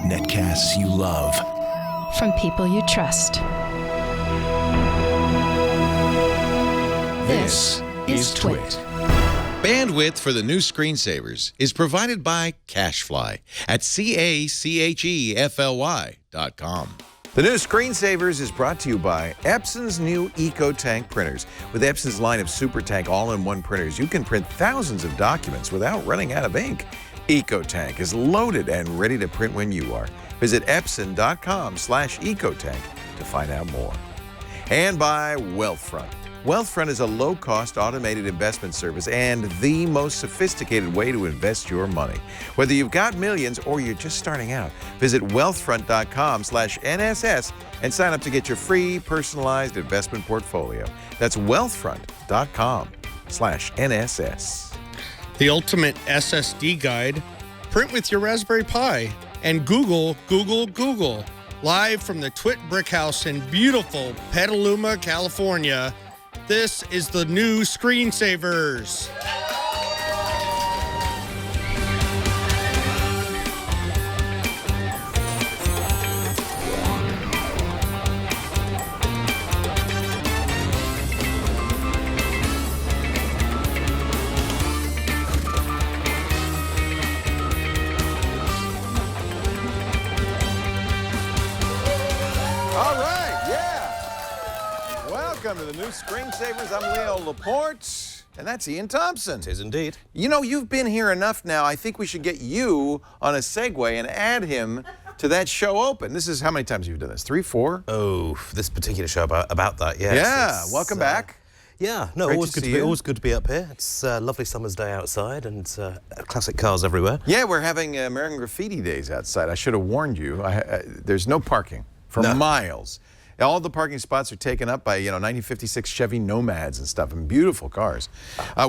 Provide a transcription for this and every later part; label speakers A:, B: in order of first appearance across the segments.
A: Netcasts you love.
B: From people you trust.
A: This is Twit.
C: Bandwidth for the new screensavers is provided by CacheFly at CacheFly.com. The new Screensavers is brought to you by Epson's new EcoTank printers. With Epson's line of SuperTank all-in-one printers, you can print thousands of documents without running out of ink. EcoTank is loaded and ready to print when you are. Visit Epson.com/EcoTank to find out more. And by Wealthfront. Wealthfront is a low-cost automated investment service and the most sophisticated way to invest your money. Whether you've got millions or you're just starting out, visit wealthfront.com/NSS and sign up to get your free personalized investment portfolio. That's wealthfront.com/NSS.
D: The ultimate SSD guide. Print with your Raspberry Pi and Google. Live from the Twit Brick House in beautiful Petaluma, California. This is the new Screensavers.
C: Welcome to the new Screensavers. I'm Leo Laporte, and that's Iain Thomson.
E: It is indeed.
C: You know, you've been here enough now. I think we should get you on a segue and add him to that show open. This is how many times you've done this? 3, 4?
E: Oh, this particular show about that, yes.
C: Yeah, welcome back.
E: Yeah, no, always good to be up here. It's a lovely summer's day outside and classic cars everywhere.
C: Yeah, we're having American Graffiti Days outside. I should have warned you. There's no parking for miles. All the parking spots are taken up by, 1956 Chevy Nomads and stuff, and beautiful cars.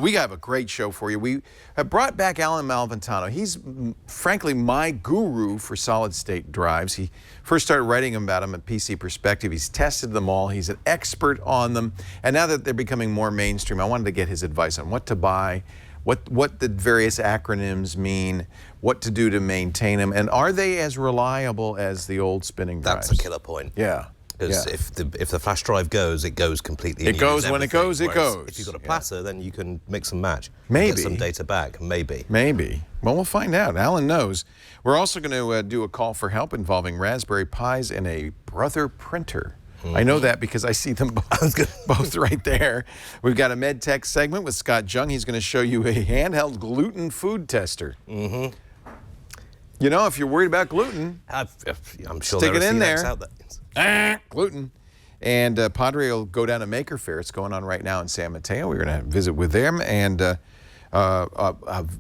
C: We have a great show for you. We have brought back Allyn Malventano. He's, frankly, my guru for solid-state drives. He first started writing about them at PC Perspective. He's tested them all. He's an expert on them. And now that they're becoming more mainstream, I wanted to get his advice on what to buy, what the various acronyms mean, what to do to maintain them, and are they as reliable as the old spinning drives?
E: That's a killer point.
C: Yeah.
E: Because if the flash drive goes, it goes completely.
C: It goes when it goes, it goes.
E: If you've got a platter, then you can mix and match.
C: Maybe.
E: Get some data back, maybe.
C: Maybe. Well, we'll find out. Allyn knows. We're also going to do a call for help involving Raspberry Pis and a Brother printer. I know that because I see them both right there. We've got a MedTech segment with Scott Jung. He's going to show you a handheld gluten food tester. You know, if you're worried about gluten,
E: I'm sure
C: stick
E: there
C: it
E: are
C: in there.
E: out there.
C: Gluten. And Padre will go down to Maker Faire. It's going on right now in San Mateo. We're going to visit with them. And the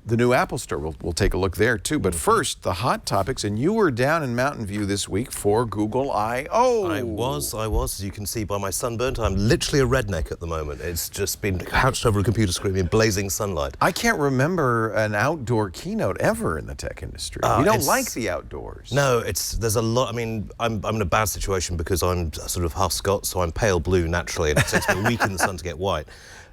C: new Apple Store, we'll take a look there too. But first, the hot topics. And you were down in Mountain View this week for Google I/O.
E: I was. As you can see by my sunburnt, I'm literally a redneck at the moment. It's just been crouched over a computer screen in blazing sunlight.
C: I can't remember an outdoor keynote ever in the tech industry. We don't like the outdoors.
E: No, there's a lot. I mean, I'm in a bad situation because I'm sort of half Scots, so I'm pale blue naturally, and it takes me a week in the sun to get white.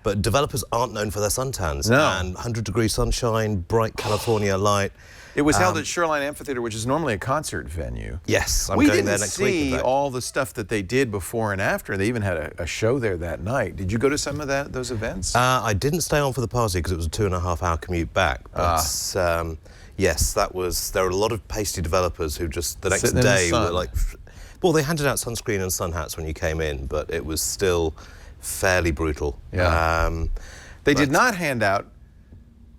E: But developers aren't known for their suntans.
C: No.
E: And 100-degree sunshine, bright California light.
C: It was held at Shoreline Amphitheater, which is normally a concert venue.
E: Yes, I'm going there next week.
C: We didn't see all the stuff that they did before and after. They even had a show there that night. Did you go to some of those events?
E: I didn't stay on for the party because it was a 2.5-hour commute back. But yes, there were a lot of pasty developers who just the next day were like, well, they handed out sunscreen and sun hats when you came in, but it was still fairly brutal.
C: Yeah. They did not hand out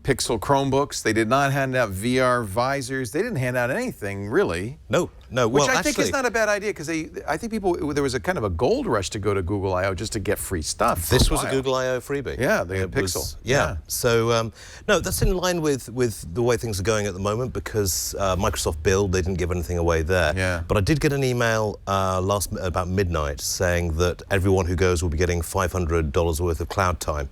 C: Pixel Chromebooks. They did not hand out VR visors. They didn't hand out anything, really.
E: No.
C: Which I think is not a bad idea, because I think there was a kind of a gold rush to go to Google I/O just to get free stuff.
E: This was a Google I/O freebie.
C: Yeah, the Pixel.
E: Yeah. So, no, that's in line with the way things are going at the moment, because Microsoft Build, they didn't give anything away there.
C: Yeah.
E: But I did get an email about midnight saying that everyone who goes will be getting $500 worth of cloud time.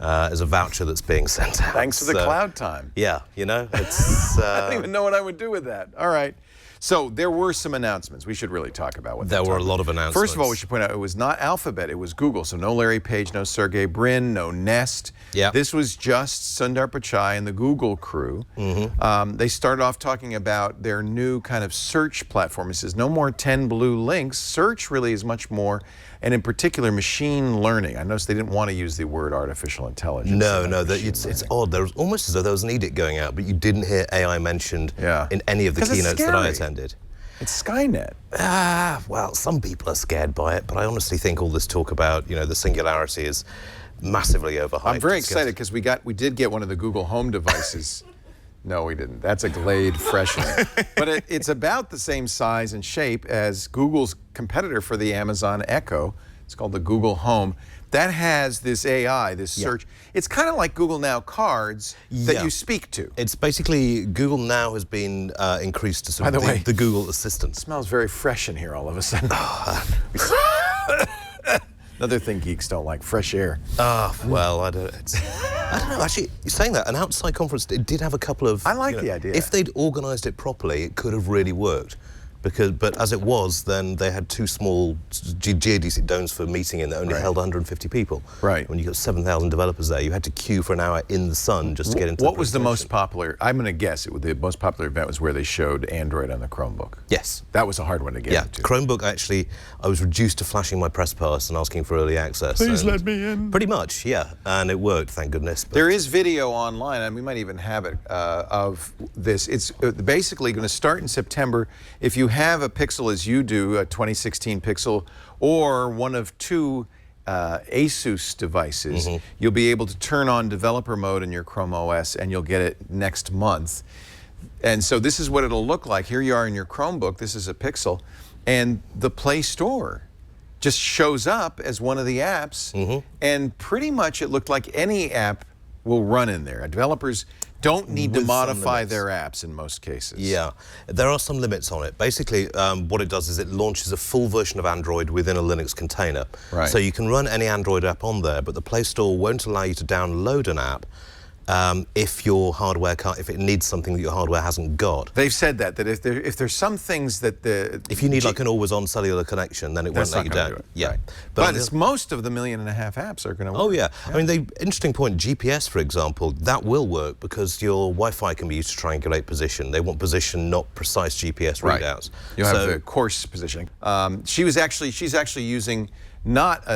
E: As a voucher that's being sent out.
C: Thanks for the cloud time.
E: Yeah, it's...
C: I don't even know what I would do with that. All right. So there were some announcements. We should really talk about what
E: there were a lot of announcements.
C: First of all, we should point out it was not Alphabet, it was Google. So no Larry Page, no Sergey Brin, no Nest.
E: Yeah.
C: This was just Sundar Pichai and the Google crew. They started off talking about their new kind of search platform. It says no more 10 blue links. Search really is much more, and in particular, machine learning. I noticed they didn't want to use the word artificial intelligence.
E: No, it's odd. There was almost as though there was an edict going out, but you didn't hear AI mentioned in any of the keynotes that I attended.
C: It's Skynet.
E: Well, some people are scared by it, but I honestly think all this talk about, the singularity is massively overhyped.
C: I'm very excited because we did get one of the Google Home devices. No, we didn't. That's a Glade freshener. But it's about the same size and shape as Google's competitor for the Amazon Echo. It's called the Google Home. That has this AI, this search. It's kind of like Google Now Cards that you speak to.
E: It's basically Google Now has been increased to sort of the Google Assistant.
C: It smells very fresh in here all of a sudden. Another thing geeks don't like, fresh air.
E: Well, I don't know. Actually, saying that, an outside conference, it did have a couple of...
C: I like the idea.
E: If they'd organised it properly, it could have really worked. But as it was, then they had two small geodesic domes for meeting in that only held 150 people.
C: Right.
E: When you got 7,000 developers there, you had to queue for an hour in the sun just to get into
C: What was the most popular? I'm going to guess the most popular event was where they showed Android on the Chromebook.
E: Yes.
C: That was a hard one to get into.
E: Chromebook, actually, I was reduced to flashing my press pass and asking for early access.
C: Please let me in.
E: Pretty much, yeah. And it worked, thank goodness. But
C: there is video online, and we might even have it, of this. It's basically going to start in September. If you have a Pixel as you do, a 2016 Pixel, or one of two Asus devices, you'll be able to turn on developer mode in your Chrome OS, and you'll get it next month. And so this is what it'll look like. Here you are in your Chromebook. This is a Pixel, and the Play Store just shows up as one of the apps, and pretty much it looked like any app will run in there. Developers don't need to modify their apps in most cases.
E: Yeah, there are some limits on it. Basically, what it does is it launches a full version of Android within a Linux container.
C: Right.
E: So you can run any Android app on there, but the Play Store won't allow you to download an app if your hardware if it needs something that your hardware hasn't got.
C: They've said that if there's some things that
E: if you need like an always-on cellular connection, then it won't let you down.
C: Yeah, right. But it's most of the 1.5 million apps are going to work.
E: Oh yeah. I mean, interesting point. GPS, for example, that will work because your Wi-Fi can be used to triangulate position. They want position, not precise GPS readouts.
C: You have the coarse positioning. She's actually using not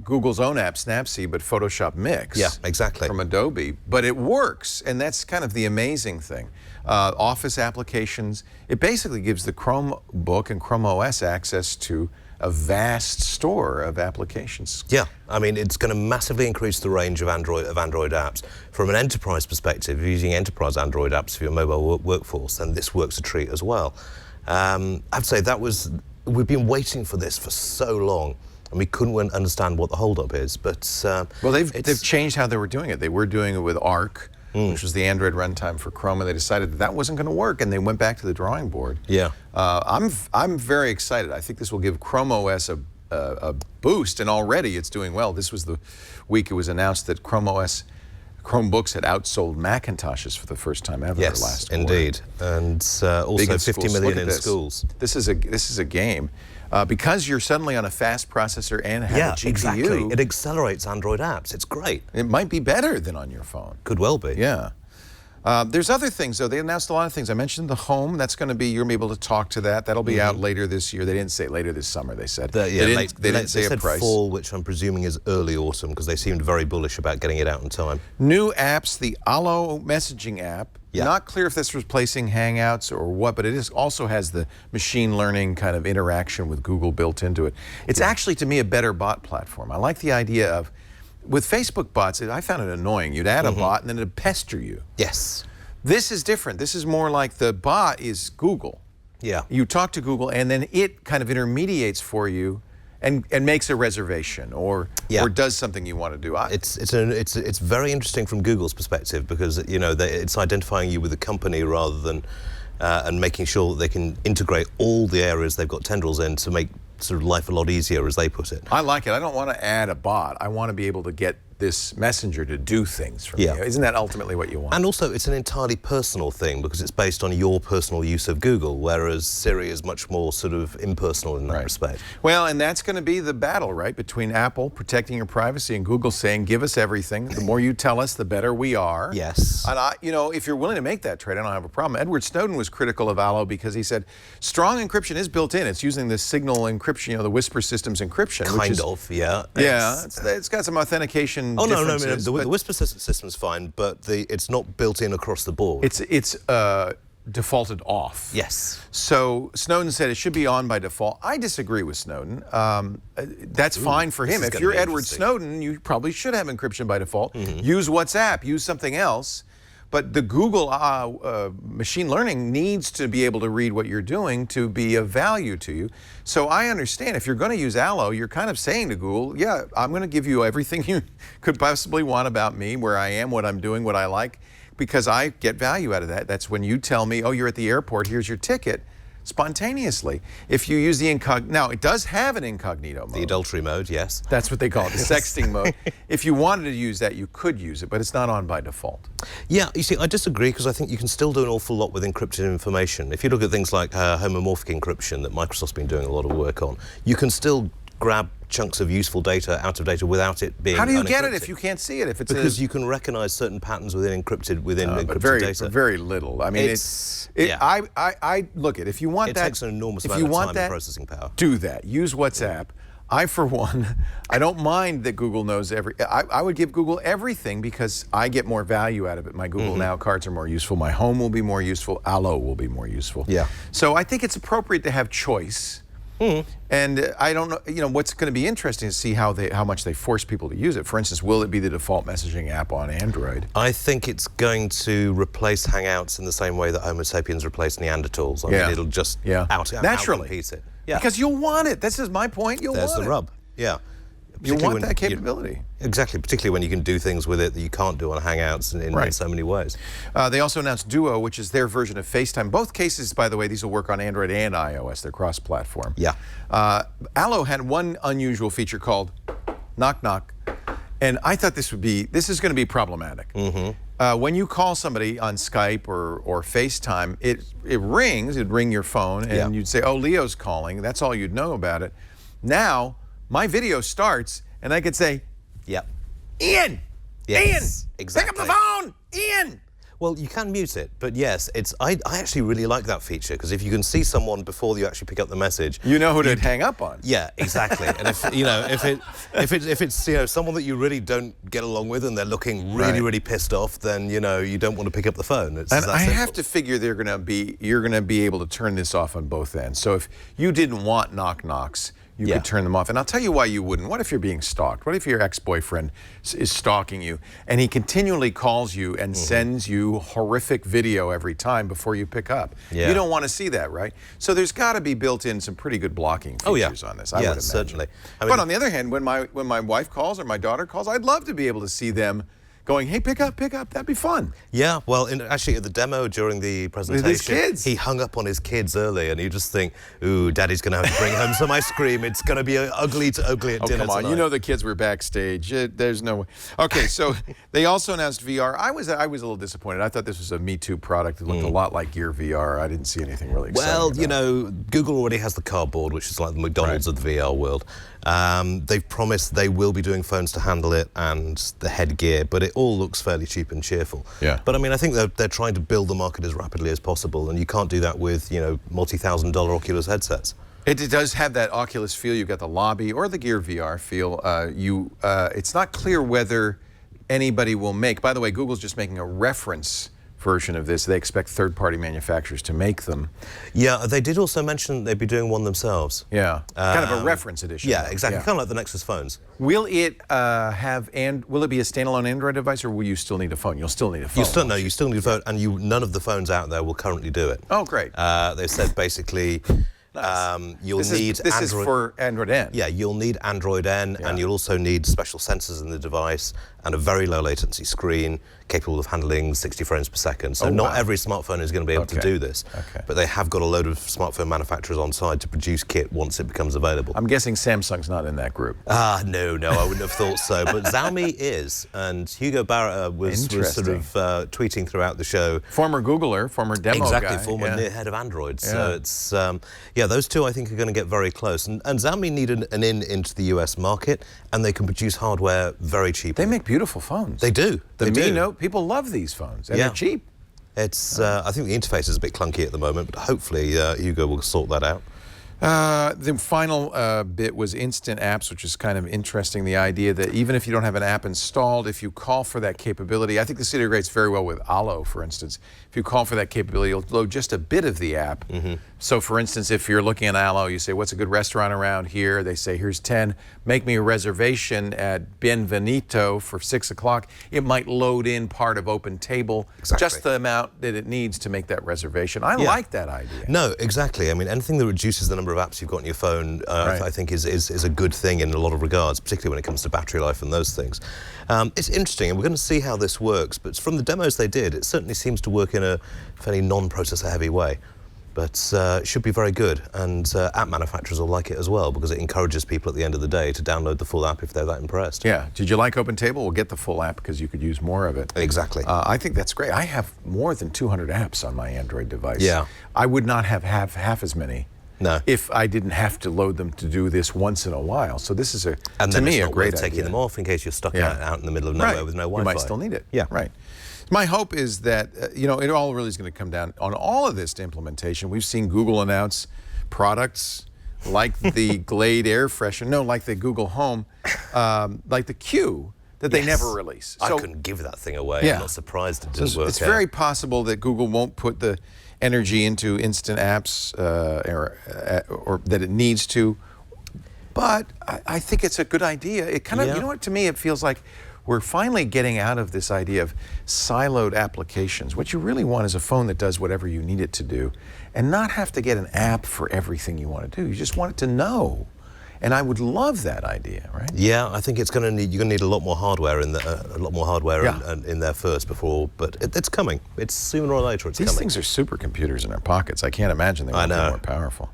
C: Google's own app, Snapseed, but Photoshop Mix.
E: Yeah, exactly.
C: From Adobe. But it works, and that's kind of the amazing thing. Office applications, it basically gives the Chromebook and Chrome OS access to a vast store of applications.
E: Yeah, I mean, it's going to massively increase the range of Android apps. From an enterprise perspective, if you're using enterprise Android apps for your mobile workforce, then this works a treat as well. I'd say we've been waiting for this for so long, and we couldn't understand what the holdup is. But
C: well, they've changed how they were doing it. They were doing it with Arc, which was the Android runtime for Chrome, and they decided that wasn't going to work, and they went back to the drawing board.
E: Yeah,
C: I'm very excited. I think this will give Chrome OS a boost, and already it's doing well. This was the week it was announced that Chromebooks had outsold Macintoshes for the first time ever last quarter.
E: Indeed, and also 50 million in schools.
C: This is a game. Because you're suddenly on a fast processor and have a GPU.
E: Exactly. It accelerates Android apps. It's great.
C: It might be better than on your phone.
E: Could well be.
C: Yeah. There's other things, though. They announced a lot of things. I mentioned the Home. That's going to be, you're going to be able to talk to that. That'll be out later this year. They didn't say later this summer, they said. They didn't say a price.
E: Fall, which I'm presuming is early autumn, because they seemed very bullish about getting it out in time.
C: New apps, the Allo messaging app. Yeah. Not clear if this is replacing Hangouts or what, but it also has the machine learning kind of interaction with Google built into it. It's actually, to me, a better bot platform. I like the idea of, with Facebook bots, I found it annoying. You'd add a bot and then it'd pester you.
E: Yes.
C: This is different. This is more like the bot is Google.
E: Yeah.
C: You talk to Google and then it kind of intermediates for you and makes a reservation or does something you want to do.
E: It's very interesting from Google's perspective because it's identifying you with the company rather than and making sure that they can integrate all the areas they've got tendrils in to make sort of life a lot easier, as they put it.
C: I like it. I don't want to add a bot. I want to be able to get this messenger to do things for me. Isn't that ultimately what you want?
E: And also, it's an entirely personal thing because it's based on your personal use of Google, whereas Siri is much more sort of impersonal in that respect.
C: Well, and that's going to be the battle, right, between Apple protecting your privacy and Google saying, give us everything. The more you tell us, the better we are.
E: Yes.
C: And you know, if you're willing to make that trade, I don't have a problem. Edward Snowden was critical of Allo because he said strong encryption is built in. It's using the signal encryption, you know, the Whisper Systems encryption.
E: Kind of, yeah.
C: Yeah, it's got some authentication differences.
E: The Whisper system's fine, but it's not built in across the board.
C: It's defaulted off.
E: Yes.
C: So Snowden said it should be on by default. I disagree with Snowden. That's fine for him. If you're Edward Snowden, you probably should have encryption by default. Use WhatsApp, use something else. But the Google machine learning needs to be able to read what you're doing to be of value to you. So I understand if you're going to use Allo, you're kind of saying to Google, yeah, I'm going to give you everything you could possibly want about me, where I am, what I'm doing, what I like, because I get value out of that. That's when you tell me, oh, you're at the airport, here's your ticket, spontaneously. If you use the incognito, now it does have an incognito mode.
E: The adultery mode, yes.
C: That's what they call it, the sexting mode. If you wanted to use that, you could use it, but it's not on by default.
E: Yeah, you see, I disagree because I think you can still do an awful lot with encrypted information. If you look at things like homomorphic encryption that Microsoft's been doing a lot of work on, you can still grab chunks of useful data out of data without it being
C: How do you
E: unencrypted.
C: get it if you can't see it? If it's
E: because you can recognize certain patterns within encrypted data.
C: Very little. I mean, I look at if you want
E: it
C: that.
E: It takes an enormous amount of time and processing power.
C: Do that. Use WhatsApp. I, for one, I don't mind that Google knows I would give Google everything because I get more value out of it. My Google Now cards are more useful. My home will be more useful. Allo will be more useful.
E: Yeah.
C: So I think it's appropriate to have choice. And I don't know, you know, what's going to be interesting to see how much they force people to use it. For instance, will it be the default messaging app on Android?
E: I think it's going to replace Hangouts in the same way that Homo sapiens replaced Neanderthals. I mean, it'll just
C: naturally
E: outcompete it.
C: Because you'll want it. This is my point. You'll want it.
E: There's the rub. Yeah.
C: You want that capability.
E: Exactly, particularly when you can do things with it that you can't do on Hangouts in so many ways.
C: They also announced Duo, which is their version of FaceTime. Both cases, by the way, these will work on Android and iOS. They're cross-platform.
E: Yeah.
C: Allo had one unusual feature called Knock Knock, and I thought this is going to be problematic. When you call somebody on Skype or FaceTime, it rings, it'd ring your phone, and you'd say, oh, Leo's calling. That's all you'd know about it. Now, my video starts, and I could say, Iain!
E: Yes,
C: Iain!
E: exactly.
C: Pick up the phone! Iain!
E: Well, you can mute it, but yes, I actually really like that feature because if you can see someone before you actually pick up the message,
C: you know who to hang up on.
E: Yeah, exactly. And if it's someone that you really don't get along with and they're looking really pissed off, then you don't want to pick up the phone.
C: And I have to figure you're going to be able to turn this off on both ends. So if you didn't want knock knocks, you could turn them off. And I'll tell you why you wouldn't. What if you're being stalked? What if your ex-boyfriend is stalking you and he continually calls you and sends you horrific video every time before you pick up? You don't want to see that, right? So there's got to be built in some pretty good blocking features on this, I would imagine.
E: Certainly.
C: But on the other hand, when my wife calls or my daughter calls, I'd love to be able to see them going, hey, pick up, that'd be fun.
E: Yeah, well, actually at the demo during the presentation,
C: his kids.
E: He hung up on his kids early and you just think, ooh, Daddy's going to have to bring home some ice cream. It's going to be ugly at dinner
C: come on,
E: tonight.
C: you know the kids were backstage. There's no way. Okay, so they also announced VR. I was a little disappointed. I thought this was a Me Too product. It looked a lot like Gear VR. I didn't see anything really exciting about
E: Google already has the cardboard, which is like the McDonald's of the VR world. They've promised they will be doing phones to handle it and the headgear, but it all looks fairly cheap and cheerful.
C: Yeah.
E: But I mean, I think they're trying to build the market as rapidly as possible, and you can't do that with multi-$1,000 Oculus headsets.
C: It does have that Oculus feel. You've got the lobby or the Gear VR feel. It's not clear whether anybody will make. By the way, Google's just making a reference version of this. They expect third-party manufacturers to make them.
E: Yeah, they did also mention they'd be doing one themselves.
C: Yeah, kind of a reference edition.
E: Yeah, exactly, kind of like the Nexus phones.
C: Will it will it be a standalone Android device, or will you still need a phone? You'll still need a phone.
E: You still need a phone, and none of the phones out there will currently do it.
C: Oh, great.
E: They've said basically,
C: Nice.
E: You'll
C: this
E: need
C: this is for Android N.
E: Yeah, you'll need Android N, and you'll also need special sensors in the device and a very low latency screen capable of handling 60 frames per second. So not every smartphone is going to be able to do this, but they have got a load of smartphone manufacturers on side to produce kit once it becomes available.
C: I'm guessing Samsung's not in that group.
E: No, I wouldn't have thought so, but Xiaomi is, and Hugo Barrett was sort of tweeting throughout the show.
C: Former Googler, former demo
E: exactly,
C: guy.
E: former head of Android. So it's, those two I think are going to get very close. And Xiaomi need an in into the US market, and they can produce hardware very cheaply.
C: They make beautiful phones.
E: They do.
C: They do. People love these phones, and they're cheap.
E: It's, I think the interface is a bit clunky at the moment, but hopefully Hugo will sort that out.
C: The final bit was instant apps, which is kind of interesting. The idea that even if you don't have an app installed, if you call for that capability, I think this integrates very well with Allo, for instance. If you call for that capability, you'll load just a bit of the app. So, for instance, if you're looking at Allo, you say, what's a good restaurant around here? They say, here's 10. Make me a reservation at Benvenuto for 6 o'clock. It might load in part of Open Table, just the amount that it needs to make that reservation. I like that idea.
E: No, exactly. I mean, anything that reduces the number of apps you've got on your phone, I think is a good thing in a lot of regards, particularly when it comes to battery life and those things. It's interesting, and we're going to see how this works, but from the demos they did, it certainly seems to work in a fairly non-processor heavy way. But it should be very good, and app manufacturers will like it as well, because it encourages people at the end of the day to download the full app if they're that impressed.
C: Yeah. Did you like Open Table? We'll get the full app because you could use more of it.
E: Exactly.
C: I think that's great. I have more than 200 apps on my Android device.
E: Yeah.
C: I would not have half as many.
E: No.
C: If I didn't have to load them to do this once in a while. So this is, to me, a great idea.
E: Taking them off in case you're stuck out in the middle of nowhere with no Wi-Fi.
C: You might still need it.
E: Yeah.
C: Right. My hope is that, it all really is going to come down on all of this to implementation. We've seen Google announce products like the Glade air freshener, like the Google Home, like the Q, that they never release.
E: So, I couldn't give that thing away. I'm not surprised it didn't work
C: It's very possible that Google won't put the energy into instant apps or that it needs to, but I think it's a good idea. It kind of, you know what, to me it feels like we're finally getting out of this idea of siloed applications. What you really want is a phone that does whatever you need it to do and not have to get an app for everything you want to do. You just want it to know. And I would love that idea, right?
E: Yeah, I think you're going to need a lot more hardware in in there first before, but it's coming. It's sooner or later. It's coming.
C: These things are supercomputers in our pockets. I can't imagine they won't be more powerful.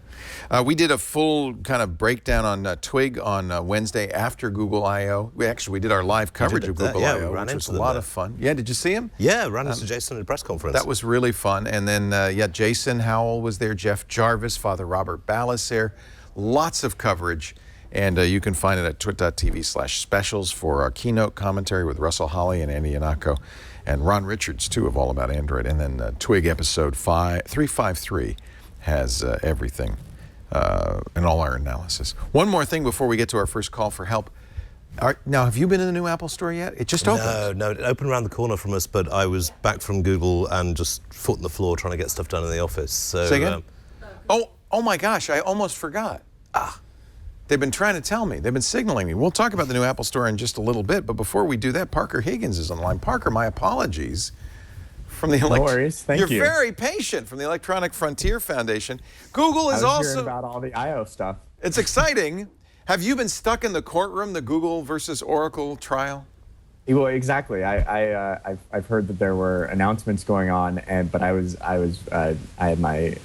C: We did a full kind of breakdown on Twig on Wednesday after Google I/O. We did our live coverage of Google I/O, which was a lot of fun. Yeah, did you see him?
E: Yeah, ran into Jason at a press conference.
C: That was really fun. And then, Jason Howell was there, Jeff Jarvis, Father Robert Ballecer. Lots of coverage, and you can find it at twit.tv/specials for our keynote commentary with Russell Holly and Andy Yanako, and Ron Richards, too, of All About Android. And then Twig episode 353 has everything and all our analysis. One more thing before we get to our first call for help. Now, have you been in the new Apple store yet? It just opened.
E: No, it opened around the corner from us, but I was back from Google and just foot on the floor trying to get stuff done in the office. So,
C: say again? Oh my gosh, I almost forgot. They've been trying to tell me. They've been signaling me. We'll talk about the new Apple Store in just a little bit, but before we do that, Parker Higgins is on the line. Parker, my apologies. From the
A: No worries, thank you.
C: You're very patient, from the Electronic Frontier Foundation. Google is also
A: hearing about all the I/O stuff.
C: It's exciting. Have you been stuck in the courtroom, the Google versus Oracle trial?
A: Well, exactly. I've heard that there were announcements going on, but I had my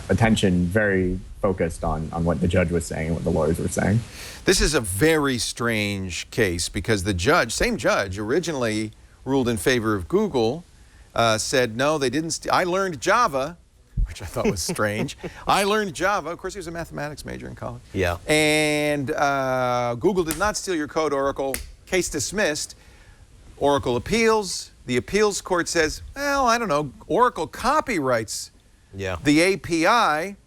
A: attention very focused on what the judge was saying and what the lawyers were saying.
C: This is a very strange case because the same judge, originally ruled in favor of Google, said, no, they didn't. I learned Java, which I thought was strange. I learned Java. Of course, he was a mathematics major in college.
E: Yeah.
C: And Google did not steal your code, Oracle. Case dismissed. Oracle appeals. The appeals court says, well, I don't know, Oracle copyrights the API.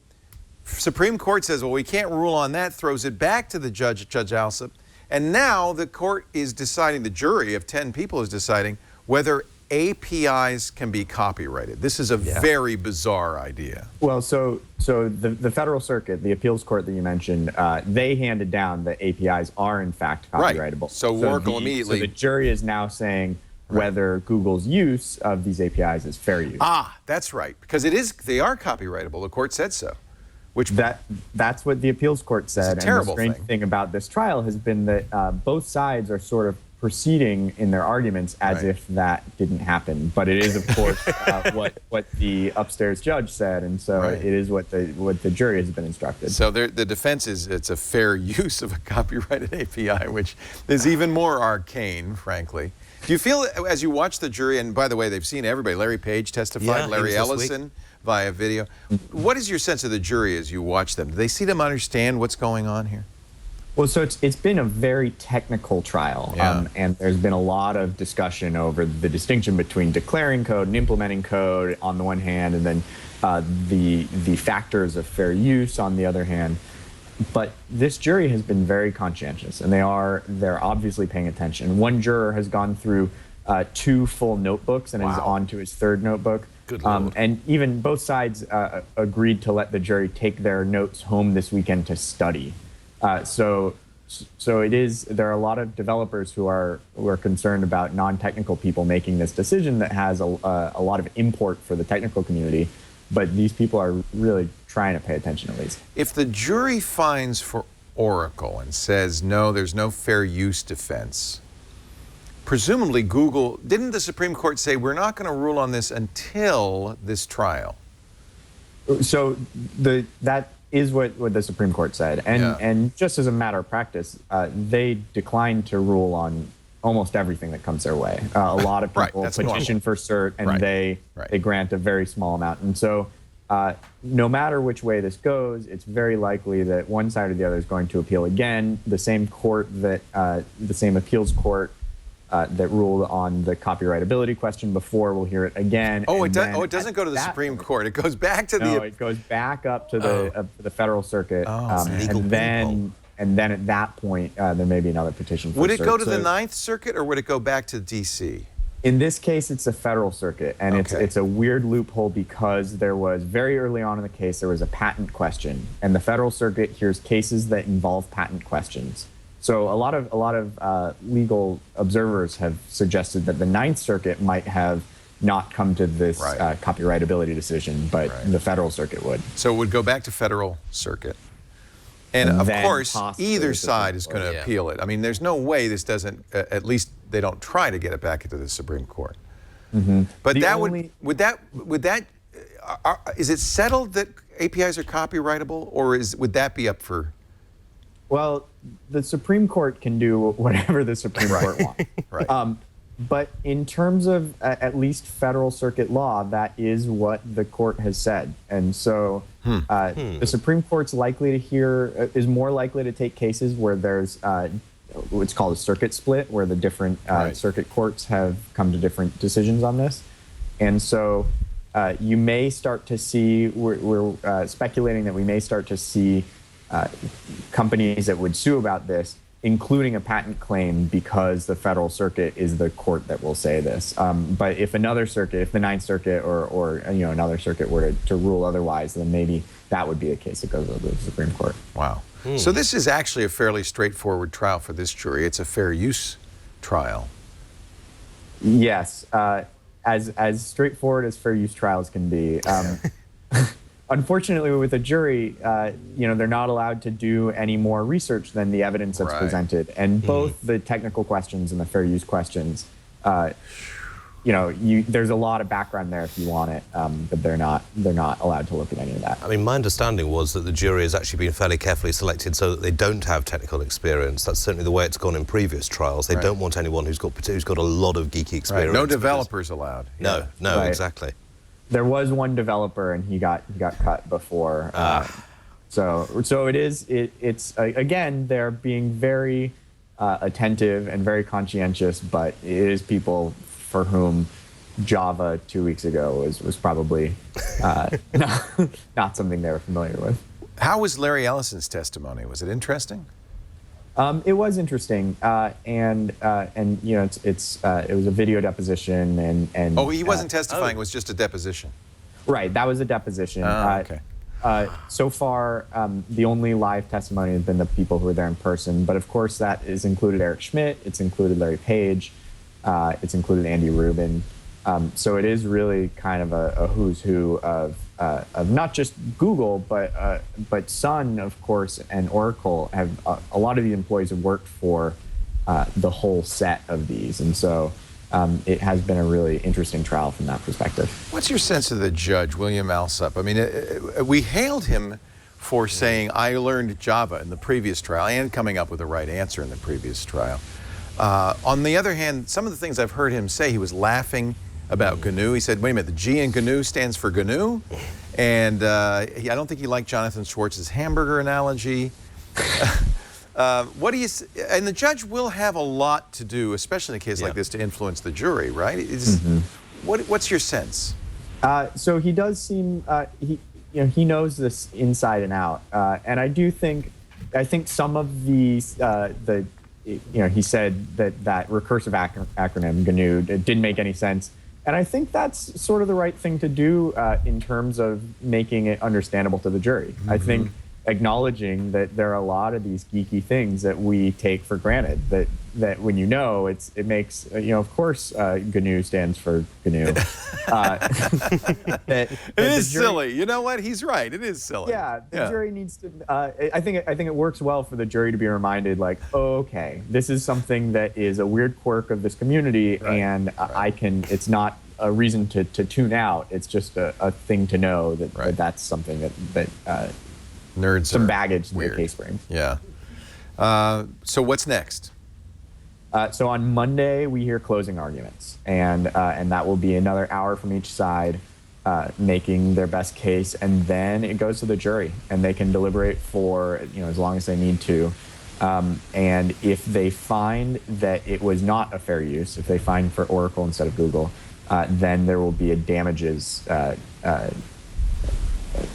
C: Supreme Court says, well, we can't rule on that, throws it back to the judge, Judge Alsop. And now the court is deciding, the jury of 10 people is deciding whether APIs can be copyrighted. This is a very bizarre idea.
A: Well, so the Federal Circuit, the appeals court that you mentioned, they handed down that APIs are in fact copyrightable.
C: Right. So Oracle immediately.
A: So the jury is now saying whether Google's use of these APIs is fair use.
C: That's right, because they are copyrightable. The court said so.
A: That's what the appeals court said.
C: It's a terrible
A: and the strange thing about this trial has been that both sides are sort of proceeding in their arguments as if that didn't happen. But it is, of course, what the upstairs judge said, and so it is what the jury has been instructed.
C: So the defense is it's a fair use of a copyrighted API, which is even more arcane, frankly. Do you feel, as you watch the jury, and by the way, they've seen everybody, Larry Page testified, Larry Ellison via video. What is your sense of the jury as you watch them? Do they see them understand what's going on here?
A: Well, so it's been a very technical trial, and there's been a lot of discussion over the distinction between declaring code and implementing code on the one hand, and then the factors of fair use on the other hand. But this jury has been very conscientious, and they're obviously paying attention. One juror has gone through 2 full notebooks and is on to his 3rd notebook.
E: Good Lord.
A: And even both sides agreed to let the jury take their notes home this weekend to study. So there are a lot of developers who are concerned about non-technical people making this decision that has a lot of import for the technical community, but these people are really trying to pay attention at least.
C: If the jury finds for Oracle and says, no, there's no fair use defense, presumably Google, didn't the Supreme Court say we're not going to rule on this until this trial?
A: So that is what the Supreme Court said. And just as a matter of practice, they declined to rule on almost everything that comes their way. A lot of people petition for cert, and they grant a very small amount. And so no matter which way this goes, it's very likely that one side or the other is going to appeal again. The same court that, the same appeals court that ruled on the copyrightability question before will hear it again.
C: It doesn't go to the Supreme Court. It goes back to
A: it goes back up to the federal circuit, and then at that point there may be another petition for
C: Would it go to the Ninth Circuit, or would it go back to D.C.?
A: In this case, it's a federal circuit, and it's a weird loophole because there was, very early on in the case, there was a patent question, and the federal circuit hears cases that involve patent questions. So a lot of legal observers have suggested that the Ninth Circuit might have not come to this copyrightability decision, but the federal circuit would.
C: So it would go back to federal circuit. And of course, either side is going to appeal it. I mean, there's no way this doesn't, at least they don't try to get it back into the Supreme Court. But is it settled that APIs are copyrightable, or would that be up for?
A: Well, the Supreme Court can do whatever the Supreme Court wants. But in terms of at least federal circuit law, that is what the court has said. And so the Supreme Court's is more likely to take cases where there's what's called a circuit split, where the different circuit courts have come to different decisions on this. And so you may start to see, we're speculating that we may start to see companies that would sue about this, including a patent claim, because the federal circuit is the court that will say this. But if another circuit, if the Ninth Circuit or another circuit were to rule otherwise, then maybe that would be a case that goes to the Supreme Court.
C: Wow. So this is actually a fairly straightforward trial for this jury. It's a fair use trial.
A: Yes, as straightforward as fair use trials can be. Unfortunately, with a jury, they're not allowed to do any more research than the evidence that's presented. And both the technical questions and the fair use questions, there's a lot of background there if you want it, but they're not allowed to look at any of that.
E: I mean, my understanding was that the jury has actually been fairly carefully selected so that they don't have technical experience. That's certainly the way it's gone in previous trials. They don't want anyone who's got a lot of geeky experience.
C: No developers allowed.
E: No, exactly.
A: There was one developer, and he got cut before. So it's again, they're being very attentive and very conscientious, but it is people for whom Java 2 weeks ago was probably not something they were familiar with.
C: How was Larry Ellison's testimony? Was it interesting?
A: It was interesting, and it was a video deposition, and
C: he wasn't testifying; it was just a deposition.
A: Right, that was a deposition.
C: Okay.
A: So far, the only live testimony has been the people who were there in person, but of course that is included Eric Schmidt, it's included Larry Page, it's included Andy Rubin. So it is really kind of a who's who of not just Google, but Sun, of course, and Oracle have a lot of the employees have worked for the whole set of these, and so it has been a really interesting trial from that perspective.
C: What's your sense of the judge, William Alsup? I mean, we hailed him for saying, I learned Java in the previous trial and coming up with the right answer in the previous trial. On the other hand, some of the things I've heard him say, he was laughing about GNU. He said, wait a minute, the G in GNU stands for GNU? And I don't think he liked Jonathan Schwartz's hamburger analogy. What do you? And the judge will have a lot to do, especially in a case like this, to influence the jury, right? What's your sense?
A: So he does seem he knows this inside and out, and I think some of these he said that recursive acronym GNU didn't make any sense. And I think that's sort of the right thing to do in terms of making it understandable to the jury. I think acknowledging that there are a lot of these geeky things that we take for granted, that when it makes, of course, GNU stands for GNU.
C: It is silly. You know what? He's right. It is silly.
A: Yeah, the jury needs to, I think it works well for the jury to be reminded, like, oh, okay, this is something that is a weird quirk of this community, and it's not a reason to tune out. It's just a thing to know that's something that
C: nerds
A: some baggage
C: weird.
A: The case brings.
C: Yeah. So what's next?
A: So on Monday we hear closing arguments, and that will be another hour from each side, making their best case, and then it goes to the jury, and they can deliberate for as long as they need to. And if they find that it was not a fair use, if they find for Oracle instead of Google, then there will be a damages.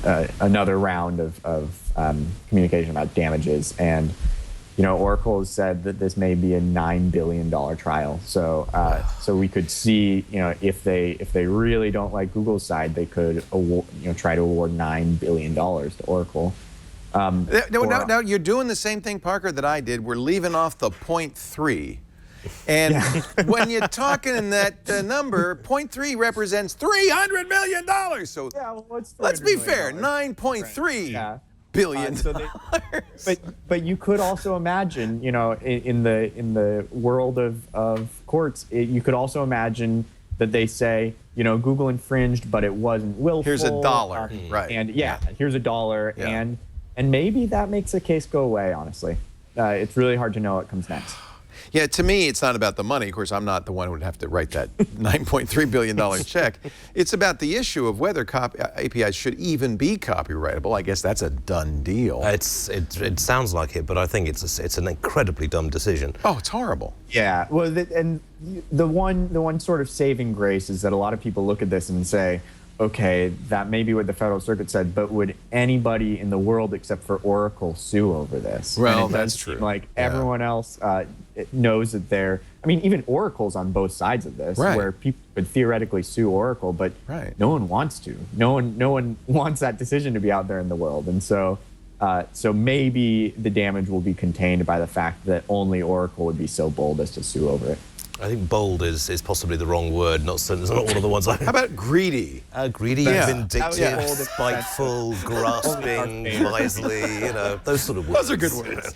A: Another round of communication about damages, and Oracle has said that this may be a $9 billion trial. So so we could see if they really don't like Google's side, they could try to award $9 billion to Oracle.
C: Now you're doing the same thing, Parker, that I did. We're leaving off the 0.3. And when you're talking in that number, 0.3 represents $300 million. So let's be fair, 9.3 billion.
A: But you could also imagine, in the world of courts, you could also imagine that they say, Google infringed, but it wasn't willful.
C: Here's $1, right?
A: And here's $1, and maybe that makes a case go away. Honestly, it's really hard to know what comes next.
C: Yeah, to me, it's not about the money. Of course, I'm not the one who would have to write that $9.3 billion check. It's about the issue of whether APIs should even be copyrightable. I guess that's a done deal.
E: It sounds like it, but I think it's an incredibly dumb decision.
C: Oh, it's horrible.
A: Yeah, well, and the one sort of saving grace is that a lot of people look at this and say, okay, that may be what the Federal Circuit said, but would anybody in the world except for Oracle sue over this?
C: Well, that's true.
A: Like everyone else knows that even Oracle's on both sides of this, where people could theoretically sue Oracle, but no one wants to. No one wants that decision to be out there in the world, and so maybe the damage will be contained by the fact that only Oracle would be so bold as to sue over it.
E: I think bold is possibly the wrong word. Not one of the ones.
C: How about greedy?
E: Greedy, vindictive, spiteful, grasping, miserly. Those sort of words.
C: Those are good words.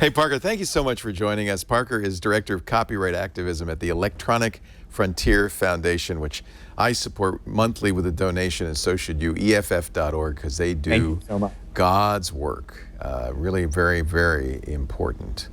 C: Hey, Parker, thank you so much for joining us. Parker is Director of Copyright Activism at the Electronic Frontier Foundation, which I support monthly with a donation, and so should you, EFF.org, because they do God's work. Really very, very important.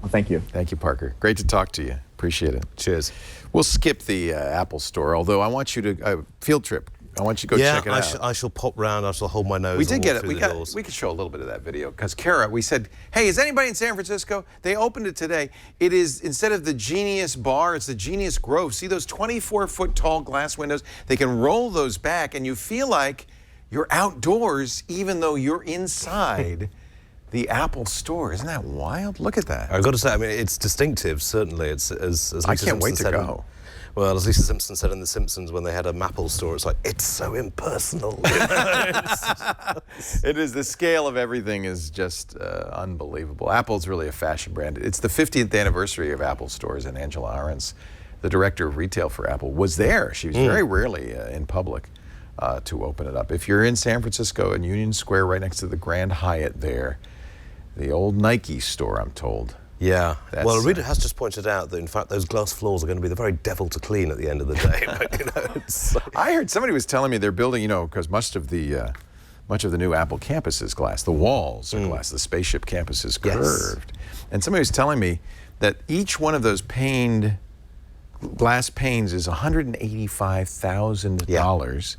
A: Well, thank you.
C: Thank you, Parker. Great to talk to you. Appreciate it.
E: Cheers.
C: We'll skip the Apple Store, although I want you to field trip. I want you to go check it out.
E: I shall pop round. I shall hold my nose.
C: We did get it.
E: Doors.
C: We could show a little bit of that video because Kara, we said, hey, is anybody in San Francisco? They opened it today. It is, instead of the Genius Bar, it's the Genius Grove. See those 24-foot tall glass windows? They can roll those back, and you feel like you're outdoors, even though you're inside the Apple Store. Isn't that wild? Look at that.
E: I've got to say, it's distinctive. Certainly, it's as
C: I can't wait to go.
E: Well, as Lisa Simpson said in The Simpsons when they had a Apple store, it's like, it's so impersonal.
C: It is. The scale of everything is just unbelievable. Apple's really a fashion brand. It's the 50th anniversary of Apple stores, and Angela Ahrendts the director of retail for Apple, was there. She was very rarely in public to open it up. If you're in San Francisco in Union Square, right next to the Grand Hyatt there, the old Nike store, I'm told.
E: Yeah. Well, a reader has just pointed out that, in fact, those glass floors are going to be the very devil to clean at the end of the day. But, you know, it's
C: I heard somebody was telling me they're building, you know, because much of the new Apple campus is glass. The walls are glass. The spaceship campus is curved. And somebody was telling me that each one of those glass panes is $185,000.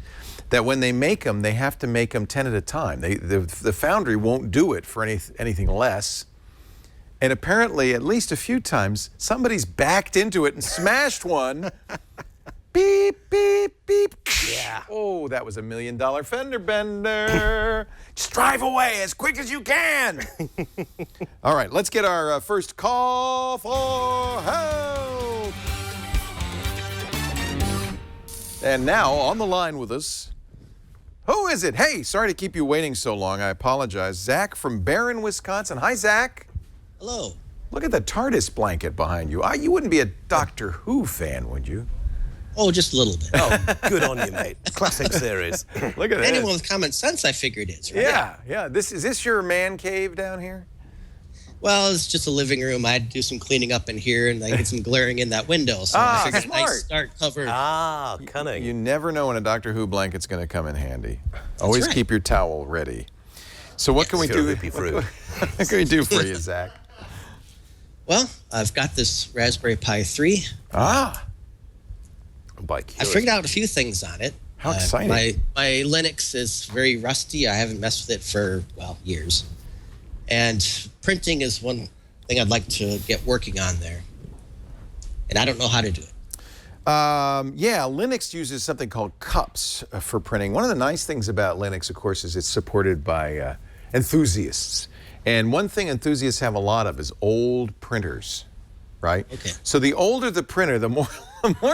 C: That when they make them, they have to make them 10 at a time. The foundry won't do it for anything less. And apparently, at least a few times, somebody's backed into it and smashed one. Beep, beep, beep.
E: Yeah.
C: Oh, that was $1 million fender bender. Just drive away as quick as you can. All right, let's get our first call for help. And now, on the line with us, who is it? Hey, sorry to keep you waiting so long. I apologize. Zach from Barron, Wisconsin. Hi, Zach.
F: Hello.
C: Look at the TARDIS blanket behind you. You wouldn't be a Doctor Who fan, would you?
F: Oh, just a little bit.
E: Oh, good on you, mate. Classic series.
C: Look at that.
F: Anyone with common sense, I figured is, right?
C: Yeah. Is this your man cave down here?
F: Well, it's just a living room. I had to do some cleaning up in here, and I get some glaring in that window. So I figured
C: smart.
F: I'd start covered.
E: Cunning.
C: You never know when a Doctor Who blanket's going to come in handy. Always
F: right.
C: keep your towel ready. So what can we do?
E: What
C: can we do for you, Zach?
F: Well, I've got this Raspberry Pi 3.
C: Ah.
F: I figured out a few things on it.
C: How exciting.
F: My Linux is very rusty. I haven't messed with it for, years. And printing is one thing I'd like to get working on there. And I don't know how to do it.
C: Linux uses something called cups for printing. One of the nice things about Linux, of course, is it's supported by enthusiasts. And one thing enthusiasts have a lot of is old printers, right? Okay. So the older the printer, the more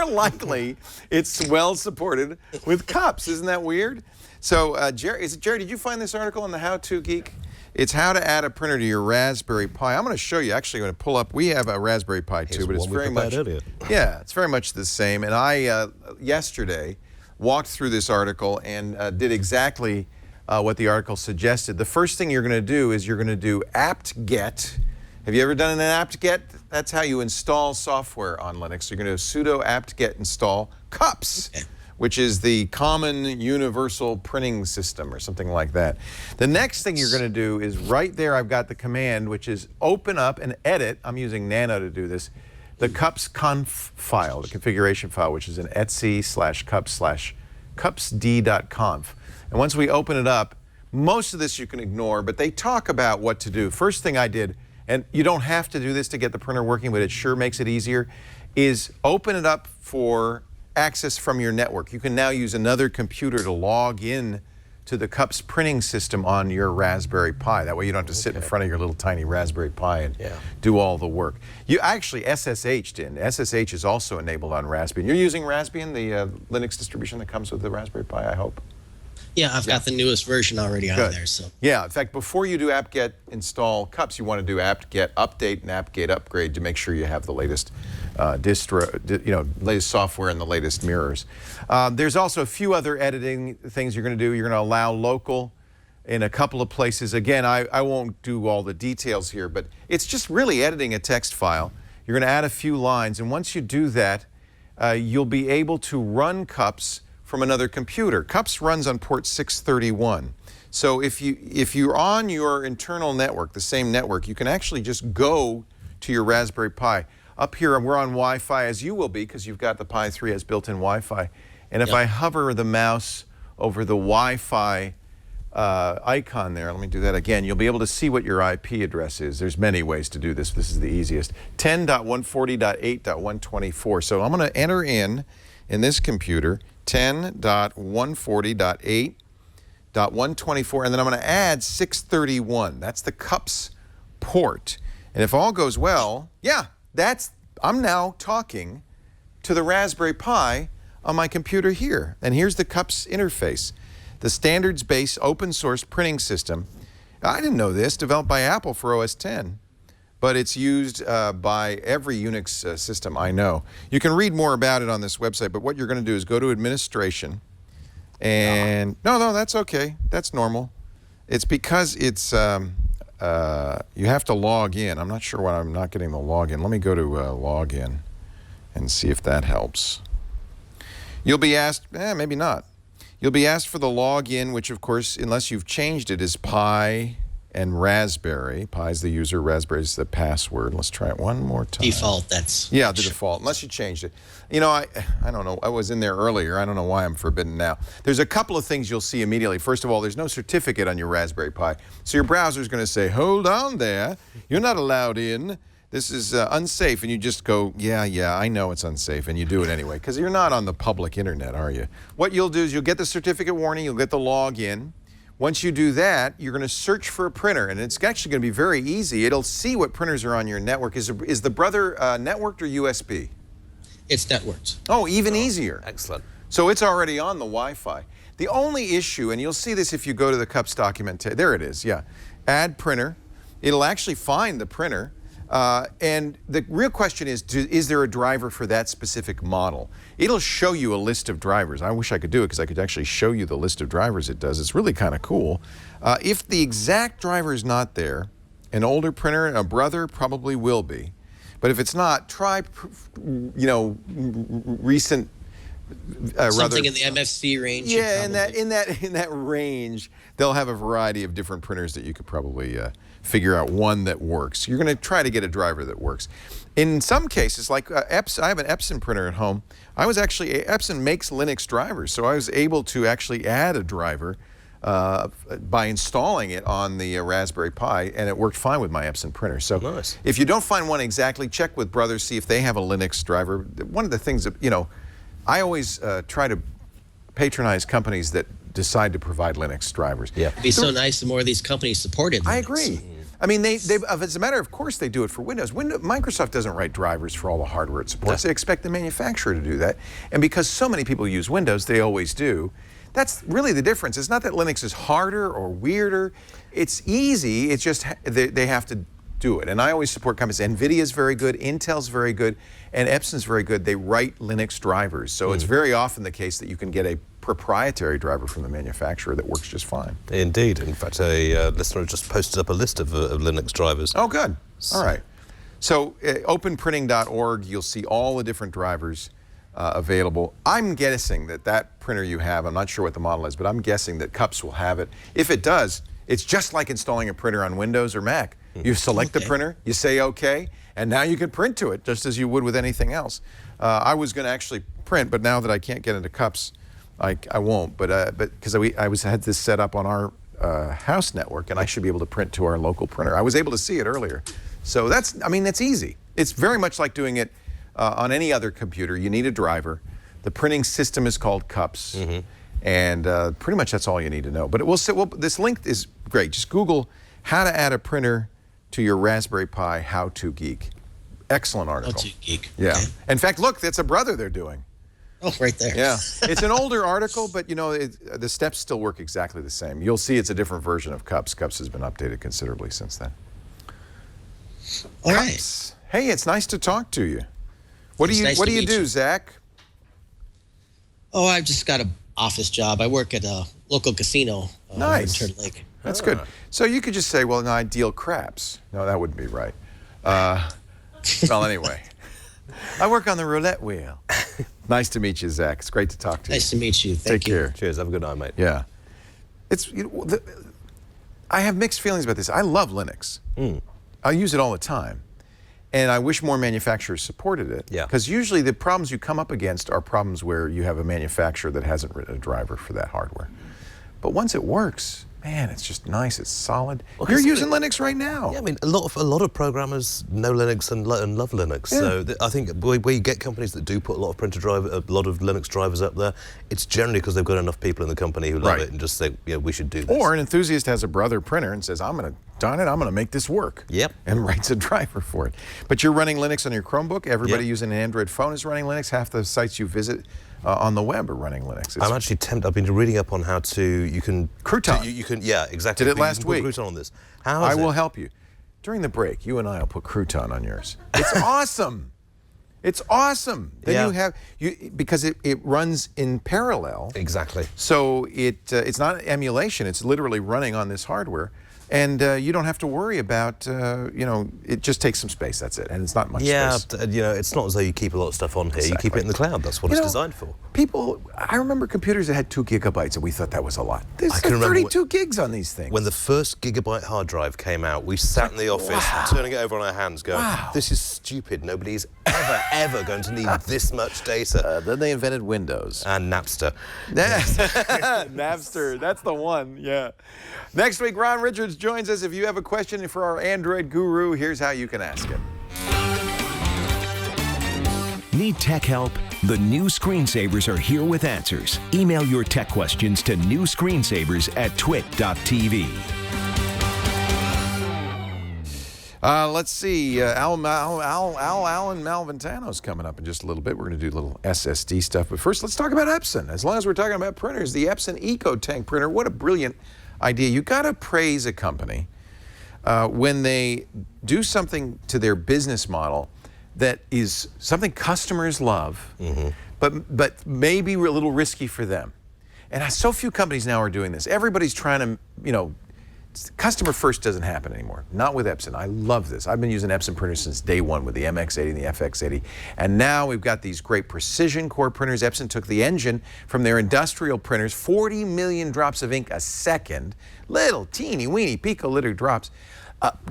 C: likely it's well supported with cups. Isn't that weird? So, Jerry, did you find this article on the How To Geek? It's how to add a printer to your Raspberry Pi. I'm going to show you. Actually, I'm going to pull up. We have a Raspberry Pi too, but it's very much it's very much the same. And I yesterday walked through this article and did exactly what the article suggested. The first thing you're going to do is you're going to do apt-get. Have you ever done an apt-get? That's how you install software on Linux. You're going to sudo apt-get install cups, which is the common universal printing system or something like that. The next thing you're going to do is right there, I've got the command, which is open up and edit. I'm using Nano to do this. The cups conf file, the configuration file, which is an etsy/cups/cupsd.conf. And once we open it up, most of this you can ignore, but they talk about what to do. First thing I did, and you don't have to do this to get the printer working, but it sure makes it easier, is open it up for access from your network. You can now use another computer to log in to the Cups printing system on your Raspberry Pi. That way you don't have to sit in front of your little tiny Raspberry Pi and do all the work. You actually SSH'd in. SSH is also enabled on Raspbian. You're using Raspbian, the Linux distribution that comes with the Raspberry Pi, I hope?
F: Yeah, I've got the newest version already on there. So
C: yeah, in fact, before you do apt-get install cups, you want to do apt-get update and apt-get upgrade to make sure you have the latest latest software and the latest mirrors. There's also a few other editing things you're going to do. You're going to allow local in a couple of places. Again, I won't do all the details here, but it's just really editing a text file. You're going to add a few lines, and once you do that, you'll be able to run cups from another computer. Cups runs on port 631. So if you're on your internal network, the same network, you can actually just go to your Raspberry Pi. Up here, we're on Wi-Fi, as you will be, because you've got the Pi 3 has built-in Wi-Fi. And if I hover the mouse over the Wi-Fi icon there, let me do that again, you'll be able to see what your IP address is. There's many ways to do this. This is the easiest. 10.140.8.124. So I'm going to enter in this computer, 10.140.8.124, and then I'm going to add 631. That's the cups port. And if all goes well, I'm now talking to the Raspberry Pi on my computer here. And here's the cups interface, the standards-based open source printing system. I didn't know this, developed by Apple for OS X. but it's used by every Unix system I know. You can read more about it on this website, but what you're going to do is go to administration, and no, that's okay. That's normal. It's because it's you have to log in. I'm not sure why I'm not getting the login. Let me go to login and see if that helps. You'll be asked, maybe not. You'll be asked for the login, which of course, unless you've changed it, is Pi and Raspberry. Pi is the user, Raspberry is the password. Let's try it one more time.
F: Default, that's...
C: Yeah, the default, unless you changed it. You know, I don't know. I was in there earlier. I don't know why I'm forbidden now. There's a couple of things you'll see immediately. First of all, there's no certificate on your Raspberry Pi. So your browser's going to say, hold on there. You're not allowed in. This is unsafe. And you just go, yeah, I know it's unsafe. And you do it anyway, because you're not on the public internet, are you? What you'll do is you'll get the certificate warning. You'll get the login. Once you do that, you're going to search for a printer, and it's actually going to be very easy. It'll see what printers are on your network. Is the Brother networked or USB?
F: It's networked.
C: Oh, even easier.
E: Excellent.
C: So it's already on the Wi-Fi. The only issue, and you'll see this if you go to the CUPS document, there it is, yeah. Add printer. It'll actually find the printer. And the real question is there a driver for that specific model? It'll show you a list of drivers. I wish I could do it because I could actually show you the list of drivers it does. It's really kind of cool. If the exact driver is not there, an older printer, a Brother probably will be. But if it's not, try, recent.
F: Something in the MFC range.
C: Yeah, in that range, they'll have a variety of different printers that you could probably figure out one that works. You're going to try to get a driver that works. In some cases, like Epson, I have an Epson printer at home. Epson makes Linux drivers, so I was able to actually add a driver by installing it on the Raspberry Pi, and it worked fine with my Epson printer. So
E: nice.
C: If you don't find one exactly, check with Brothers, see if they have a Linux driver. One of the things that, I always try to patronize companies that decide to provide Linux drivers.
E: Yeah.
F: It'd be so nice the more of these companies supported Linux.
C: I agree. I mean, as a matter of course, they do it for Windows. Microsoft doesn't write drivers for all the hardware it supports.
E: No.
C: They expect the manufacturer to do that. And because so many people use Windows, they always do. That's really the difference. It's not that Linux is harder or weirder. It's easy. It's just they have to do it. And I always support companies. NVIDIA's very good, Intel's very good, and Epson's very good. They write Linux drivers. So it's very often the case that you can get a proprietary driver from the manufacturer that works just fine.
E: Indeed. In fact, a listener just posted up a list of Linux drivers.
C: Oh, good. All right. So openprinting.org, you'll see all the different drivers available. I'm guessing that printer you have, I'm not sure what the model is, but I'm guessing that CUPS will have it. If it does, it's just like installing a printer on Windows or Mac. You select the printer, you say OK, and now you can print to it just as you would with anything else. I was going to actually print, but now that I can't get into CUPS, I won't. But because I had this set up on our house network, and I should be able to print to our local printer. I was able to see it earlier. So that's easy. It's very much like doing it on any other computer. You need a driver. The printing system is called CUPS. And pretty much that's all you need to know. But this link is great. Just Google how to add a printer to your Raspberry Pi, How to Geek. Excellent article.
F: How to Geek.
C: Yeah.
F: Okay.
C: In fact, look, that's a Brother they're doing.
F: Oh, right there.
C: Yeah. It's an older article, but the steps still work exactly the same. You'll see it's a different version of CUPS. CUPS has been updated considerably since then.
F: All right.
C: CUPS. Hey, it's nice to talk to you. What do you do, Zach?
F: Oh, I've just got an office job. I work at a local casino
C: Nice.
F: in Turtle Lake.
C: That's good. So you could just say, well, no, I deal craps. No, that wouldn't be right. Well, anyway, I work on the roulette wheel. Nice to meet you, Zach. It's great to talk to you.
F: Nice to meet you. Thank
C: Take
F: you.
C: care.
E: Cheers. Have a good night, mate.
C: Yeah. I have mixed feelings about this. I love Linux. I use it all the time. And I wish more manufacturers supported it.
E: Yeah.
C: Because usually the problems you come up against are problems where you have a manufacturer that hasn't written a driver for that hardware. But once it works, man, it's just nice. It's solid.
E: Well,
C: You're using Linux right now.
E: Yeah, I mean, a lot of programmers know Linux and love Linux.
C: Yeah.
E: So I think where you get companies that do put a lot of Linux drivers up there, it's generally because they've got enough people in the company who love it and just say, yeah, we should do this.
C: Or an enthusiast has a Brother printer and says, I'm going to make this work.
E: Yep.
C: And writes a driver for it. But you're running Linux on your Chromebook. Everybody using an Android phone is running Linux. Half the sites you visit on the web are running Linux.
E: I'm actually tempted. I've been reading up on how you can
C: Crouton.
E: You can, yeah, exactly.
C: Did it
E: You
C: last
E: can put
C: week.
E: Crouton on this.
C: I will help you. during the break, you and I will put crouton on yours. It's awesome. It's awesome. Then because it runs in parallel.
E: Exactly.
C: So it's not emulation. It's literally running on this hardware. And you don't have to worry about, it just takes some space, that's it. And it's not much space.
E: Yeah, it's not as though you keep a lot of stuff on here.
C: Exactly.
E: You keep it in the cloud. That's what it's designed for.
C: I remember computers that had 2 gigabytes, and we thought that was a lot. There's
E: I can remember
C: 32 gigs on these things.
E: When the first gigabyte hard drive came out, we sat in the office, turning it over on our hands, going, this is stupid. Nobody's ever going to need this much data.
C: Then they invented Windows.
E: And Napster.
C: Napster, that's the one, yeah. Next week, Ron Richards joins us. If you have a question for our Android guru, here's how you can ask it.
G: Need tech help? The new screensavers are here with answers. Email your tech questions to newscreensavers@twit.tv.
C: Let's see. Allyn Malventano's coming up in just a little bit. We're going to do a little SSD stuff. But first, let's talk about Epson. As long as we're talking about printers, the Epson EcoTank printer, what a brilliant idea. You got to praise a company when they do something to their business model that is something customers love, but maybe a little risky for them. And so few companies now are doing this. Everybody's trying to, customer first doesn't happen anymore. Not with Epson. I love this. I've been using Epson printers since day one with the MX80 and the FX80. And now we've got these great precision core printers. Epson took the engine from their industrial printers, 40 million drops of ink a second, little teeny weeny pico liter drops,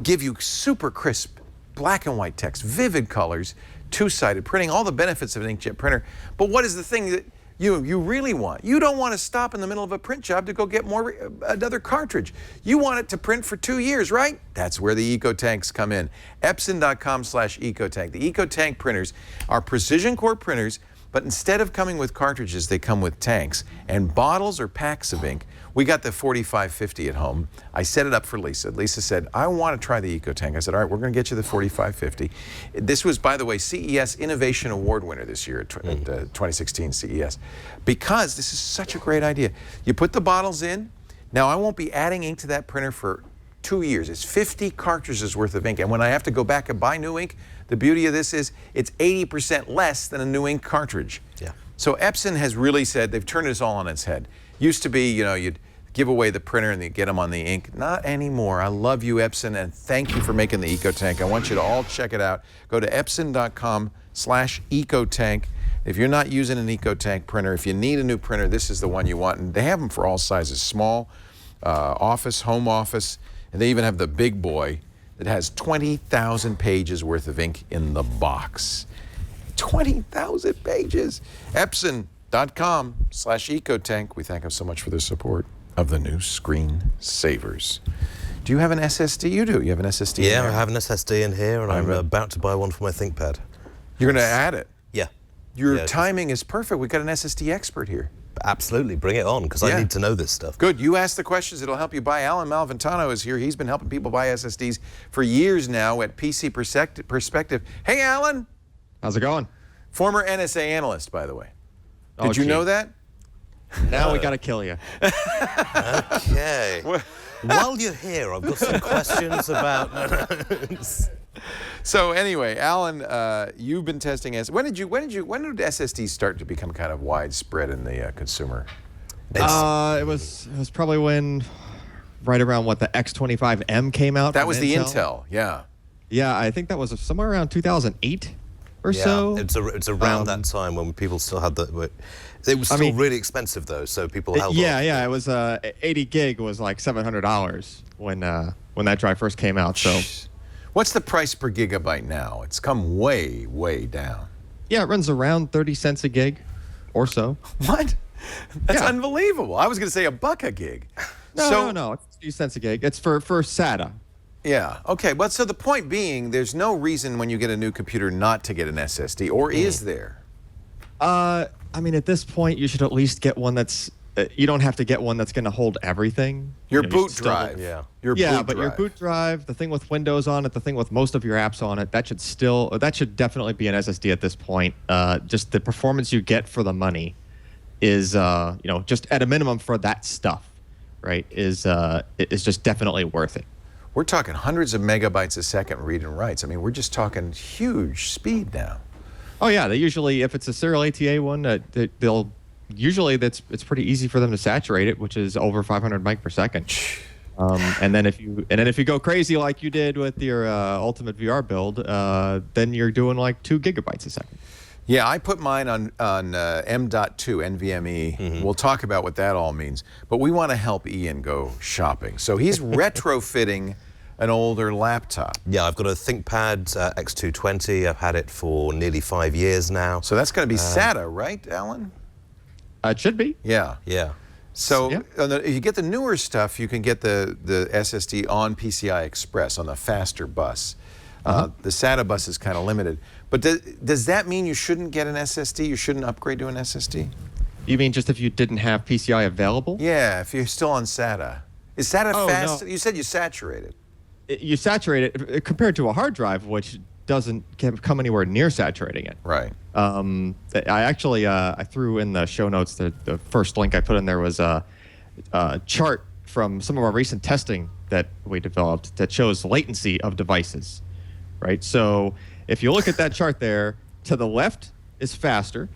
C: give you super crisp black and white text, vivid colors, two-sided printing, all the benefits of an inkjet printer. But what is the thing that you really want? You don't want to stop in the middle of a print job to go get another cartridge. You want it to print for 2 years, right? That's where the EcoTanks come in. Epson.com/EcoTank. The EcoTank printers are precision core printers, but instead of coming with cartridges, they come with tanks and bottles or packs of ink. We got the 4550 at home. I set it up for Lisa. Lisa said, I want to try the EcoTank. I said, all right, we're going to get you the 4550. This was, by the way, CES Innovation Award winner this year at 2016 CES, because this is such a great idea. You put the bottles in. Now, I won't be adding ink to that printer for 2 years. It's 50 cartridges worth of ink. And when I have to go back and buy new ink, the beauty of this is it's 80% less than a new ink cartridge.
E: Yeah.
C: So Epson has really said, they've turned this all on its head. Used to be, you'd give away the printer and you get them on the ink. Not anymore. I love you, Epson, and thank you for making the EcoTank. I want you to all check it out. Go to epson.com/EcoTank. If you're not using an EcoTank printer, if you need a new printer, this is the one you want. And they have them for all sizes, small, office, home office, and they even have the big boy that has 20,000 pages worth of ink in the box. 20,000 pages. Epson.com/EcoTank. We thank them so much for their support of the new screensavers. Do you have an SSD? You do. You have an SSD?
E: Yeah, I have an SSD in here, and I'm about to buy one for my ThinkPad.
C: You're going to add it?
E: Yeah.
C: Your timing is perfect. We've got an SSD expert here.
E: Absolutely. Bring it on, because I need to know this stuff.
C: Good. You ask the questions. It'll help you buy. Allyn Malventano is here. He's been helping people buy SSDs for years now at PC Perspective. Hey, Allyn.
H: How's it going?
C: Former NSA analyst, by the way. Did you know that?
H: Now we got to kill you.
E: Okay. While you're here, I've got some questions about...
C: So anyway, Allyn, you've been testing when did SSDs start to become kind of widespread in the consumer?
H: It was probably right around the X25M came out.
C: That was the Intel, yeah.
H: Yeah, I think that was somewhere around 2008 or so.
E: It's around that time when people still had the. It was still really expensive though, so people held on.
H: Yeah. It was 80 gig was like $700 when that drive first came out. So.
C: What's the price per gigabyte now? It's come way, way down.
H: Yeah, it runs around 30 cents a gig or so.
C: What? That's unbelievable. I was going to say $1 a gig.
H: No. It's 50 cents a gig. It's for SATA.
C: Yeah. Okay. But so the point being, there's no reason when you get a new computer not to get an SSD, or is there?
H: I mean, at this point, you should at least get one that's. You don't have to get one that's going to hold everything.
C: Your boot drive. Your
H: boot drive, the thing with Windows on it, the thing with most of your apps on it, that should definitely be an SSD at this point. Just the performance you get for the money is, just at a minimum for that stuff, right? Is just definitely worth it.
C: we're talking hundreds of megabytes a second read and writes. I mean, we're just talking huge speed now.
H: Oh yeah, they usually, if it's a serial ATA one, they'll usually it's pretty easy for them to saturate it, which is over 500 meg per second. And then if you go crazy like you did with your Ultimate VR build, then you're doing like 2 gigabytes a second.
C: Yeah, I put mine on M.2 NVMe. We'll talk about what that all means. But we want to help Ian go shopping. So he's retrofitting an older laptop.
E: Yeah, I've got a ThinkPad X220. I've had it for nearly 5 years now.
C: So that's going to be SATA, right, Alan?
H: It should be.
C: Yeah.
E: Yeah.
C: So if you get the newer stuff, you can get the SSD on PCI Express on the faster bus. The SATA bus is kind of limited. But does that mean you shouldn't get an SSD? You shouldn't upgrade to an SSD?
H: You mean just if you didn't have PCI available?
C: Yeah, if you're still on SATA. Is SATA fast?
H: No.
C: You said you saturated.
H: You saturate it compared to a hard drive, which doesn't come anywhere near saturating it.
C: Right.
H: I actually I threw in the show notes the first link I put in there was a chart from some of our recent testing that we developed that shows latency of devices, right? So if you look at that chart there, to the left is faster,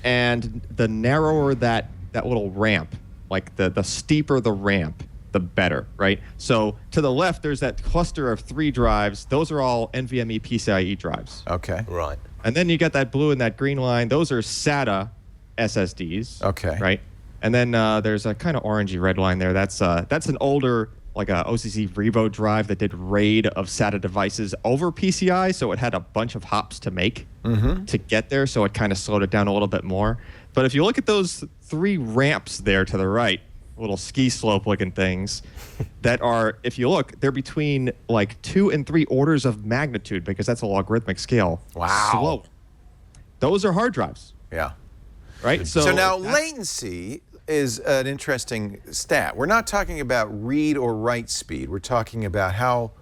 H: and the narrower that little ramp, like the steeper the ramp, the better, right? So to the left, there's that cluster of 3 drives. Those are all NVMe PCIe drives.
C: Okay.
E: Right.
H: And then you got that blue and that green line. Those are SATA SSDs.
C: Okay.
H: Right? And then there's a kind of orangey red line there. That's an older, like a OCC Revo drive that did RAID of SATA devices over PCI, so it had a bunch of hops to make to get there, so it kind of slowed it down a little bit more. But if you look at those 3 ramps there to the right, little ski slope looking things that are, if you look, they're between like 2 and 3 orders of magnitude, because that's a logarithmic scale.
C: Wow.
H: Slow. Those are hard drives.
C: Yeah.
H: Right?
C: So now latency is an interesting stat. We're not talking about read or write speed. We're talking about how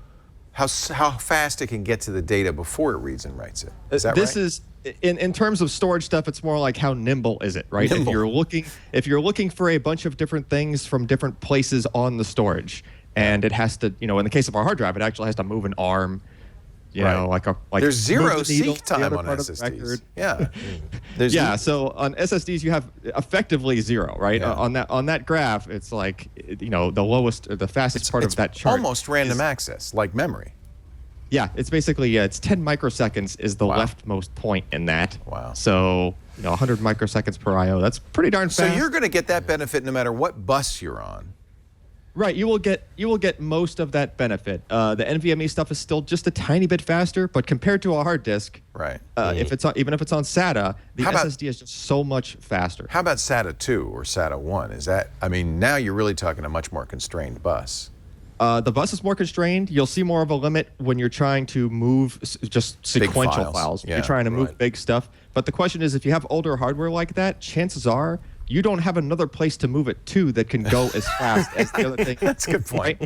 C: fast it can get to the data before it reads and writes it. Is that
H: this
C: right?
H: is in terms of storage stuff, it's more like how nimble is it, right?
C: Nimble.
H: If you're looking for a bunch of different things from different places on the storage, and it has to, in the case of our hard drive, it actually has to move an arm. Like
C: there's 0
H: move the needle
C: seek
H: to the
C: time
H: other
C: on
H: part of the
C: SSDs.
H: record.
C: Yeah.
H: So on SSDs you have effectively 0, right?
C: Yeah.
H: On that graph, it's like the lowest or the fastest part of that chart.
C: Almost random access, like memory.
H: Yeah, it's basically it's 10 microseconds is the leftmost point in that.
C: Wow.
H: So 100 microseconds per I/O. That's pretty darn fast.
C: So you're going to get that benefit no matter what bus you're on.
H: Right, you will get most of that benefit. The NVMe stuff is still just a tiny bit faster, but compared to a hard disk,
C: right?
H: Even if it's on SATA, the SSD is just so much faster.
C: How about SATA 2 or SATA 1? Is that? I mean, now you're really talking a much more constrained bus.
H: The bus is more constrained. You'll see more of a limit when you're trying to move just sequential files.
C: Yeah,
H: you're trying to move big stuff. But the question is, if you have older hardware like that, chances are you don't have another place to move it to that can go as fast as the other thing.
C: That's a good point.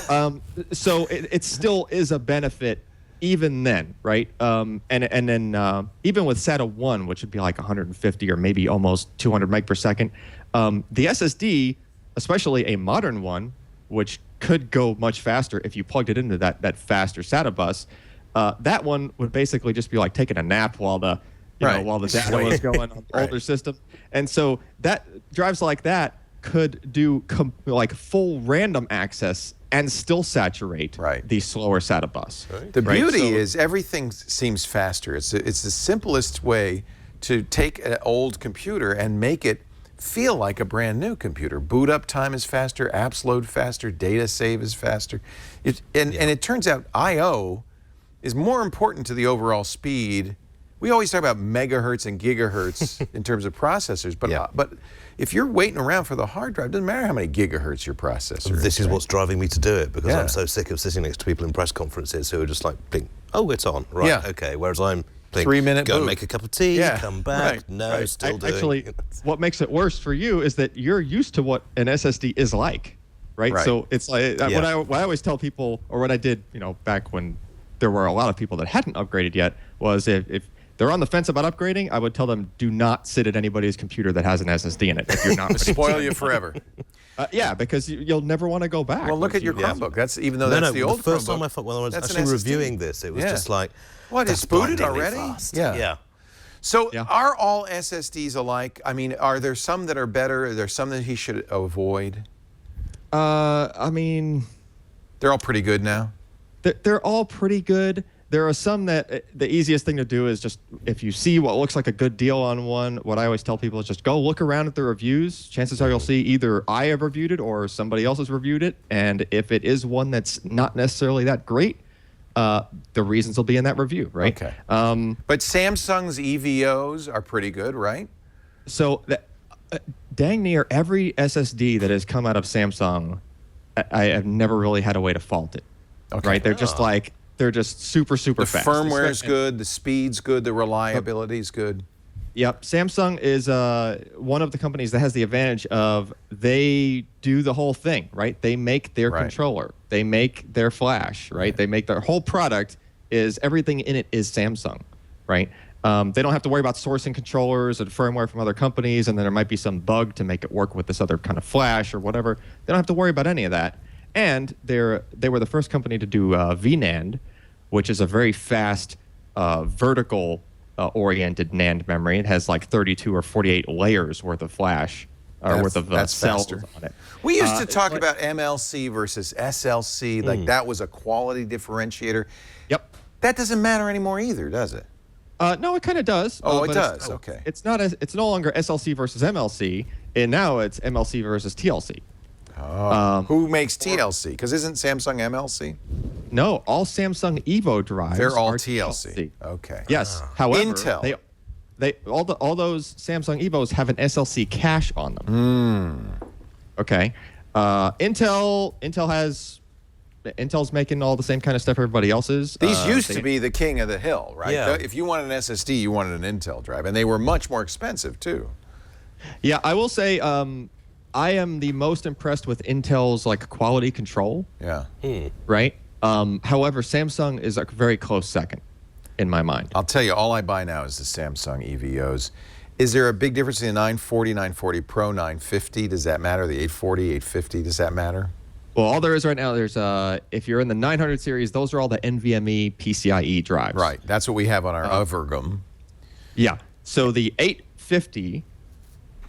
H: Right? So it still is a benefit even then, right? And then even with SATA 1, which would be like 150 or maybe almost 200 meg per second, the SSD, especially a modern one, which could go much faster if you plugged it into that faster SATA bus, that one would basically just be like taking a nap while the while the data was going on the older system. And so that drives like that could do like full random access and still saturate the slower SATA bus.
C: The beauty is everything seems faster. It's the simplest way to take an old computer and make it feel like a brand new computer. Boot up time is faster, apps load faster, data save is faster. And it turns out I/O is more important to the overall speed. We always talk about megahertz and gigahertz in terms of processors, but if you're waiting around for the hard drive, it doesn't matter how many gigahertz your processor is.
E: This is what's driving me to do it, because I'm so sick of sitting next to people in press conferences who are just like, think, oh, it's on, right, okay. Whereas I'm thinking,
C: 3-minute
E: go
C: boot.
E: Make a cup of tea, come back, still doing.
H: Actually, what makes it worse for you is that you're used to what an SSD is like, right? So it's like what I always tell people, or what I did, back when there were a lot of people that hadn't upgraded yet, was if they're on the fence about upgrading, I would tell them do not sit at anybody's computer that has an SSD in it if you're not ready.
C: Spoil you forever.
H: Yeah, because you'll never want to go back.
C: Well, look at your Chromebook. That's the old
E: the first
C: Chromebook.
E: time I thought, when I was
C: That's
E: actually
C: an SSD.
E: reviewing this, it was just like,
C: what, it's
E: that's
C: booted
E: blindingly
C: already?
E: fast.
C: Yeah. So are all SSDs alike? I mean, are there some that are better? Are there some that he should avoid?
H: I mean,
C: they're all pretty good now.
H: They're all pretty good. There are some that the easiest thing to do is just, if you see what looks like a good deal on one, what I always tell people is just go look around at the reviews. Chances are you'll see either I have reviewed it or somebody else has reviewed it. And if it is one that's not necessarily that great, the reasons will be in that review, right?
C: Okay. But Samsung's EVOs are pretty good, right?
H: So dang near every SSD that has come out of Samsung, I have never really had a way to fault it.
C: Okay.
H: Right? They're just like, they're just super
C: The
H: fast.
C: firmware's good, the speed's good, the reliability's good.
H: Yep. Samsung is one of the companies that has the advantage of they do the whole thing, right? They make their controller. They make their flash, right? They make their whole product is everything in it is Samsung, right? They don't have to worry about sourcing controllers and firmware from other companies, and then there might be some bug to make it work with this other kind of flash or whatever. They don't have to worry about any of that. And they were the first company to do VNAND, which is a very fast vertical oriented NAND memory. It has like 32 or 48 layers worth of flash, worth of cells on it.
C: We used to talk about MLC versus SLC, like that was a quality differentiator.
H: Yep.
C: That doesn't matter anymore either, does it?
H: No, it kind of does.
C: Oh, it
H: but
C: does. Okay.
H: It's not. It's no longer SLC versus MLC, and now it's MLC versus TLC.
C: Oh. Who makes TLC? Because isn't Samsung MLC?
H: No, all Samsung Evo drives.
C: They're all
H: are
C: TLC. Okay.
H: Yes. However,
C: Intel.
H: all those Samsung Evos have an SLC cache on them. Okay. Intel's making all the same kind of stuff everybody else is.
C: These used to be the king of the hill, right?
E: Yeah.
C: If you wanted an SSD, you wanted an Intel drive, and they were much more expensive too.
H: Yeah, I will say I am the most impressed with Intel's like quality control.
C: Yeah.
H: Right. However, Samsung is a very close second in my mind.
C: I'll tell you, all I buy now is the Samsung EVOs. Is there a big difference in the 940, 940 Pro, 950? Does that matter? The 840, 850, does that matter?
H: Well, all there is right now, there's if you're in the 900 series, those are all the NVMe PCIe drives.
C: Right. That's what we have on our Overgum.
H: Yeah. So the 850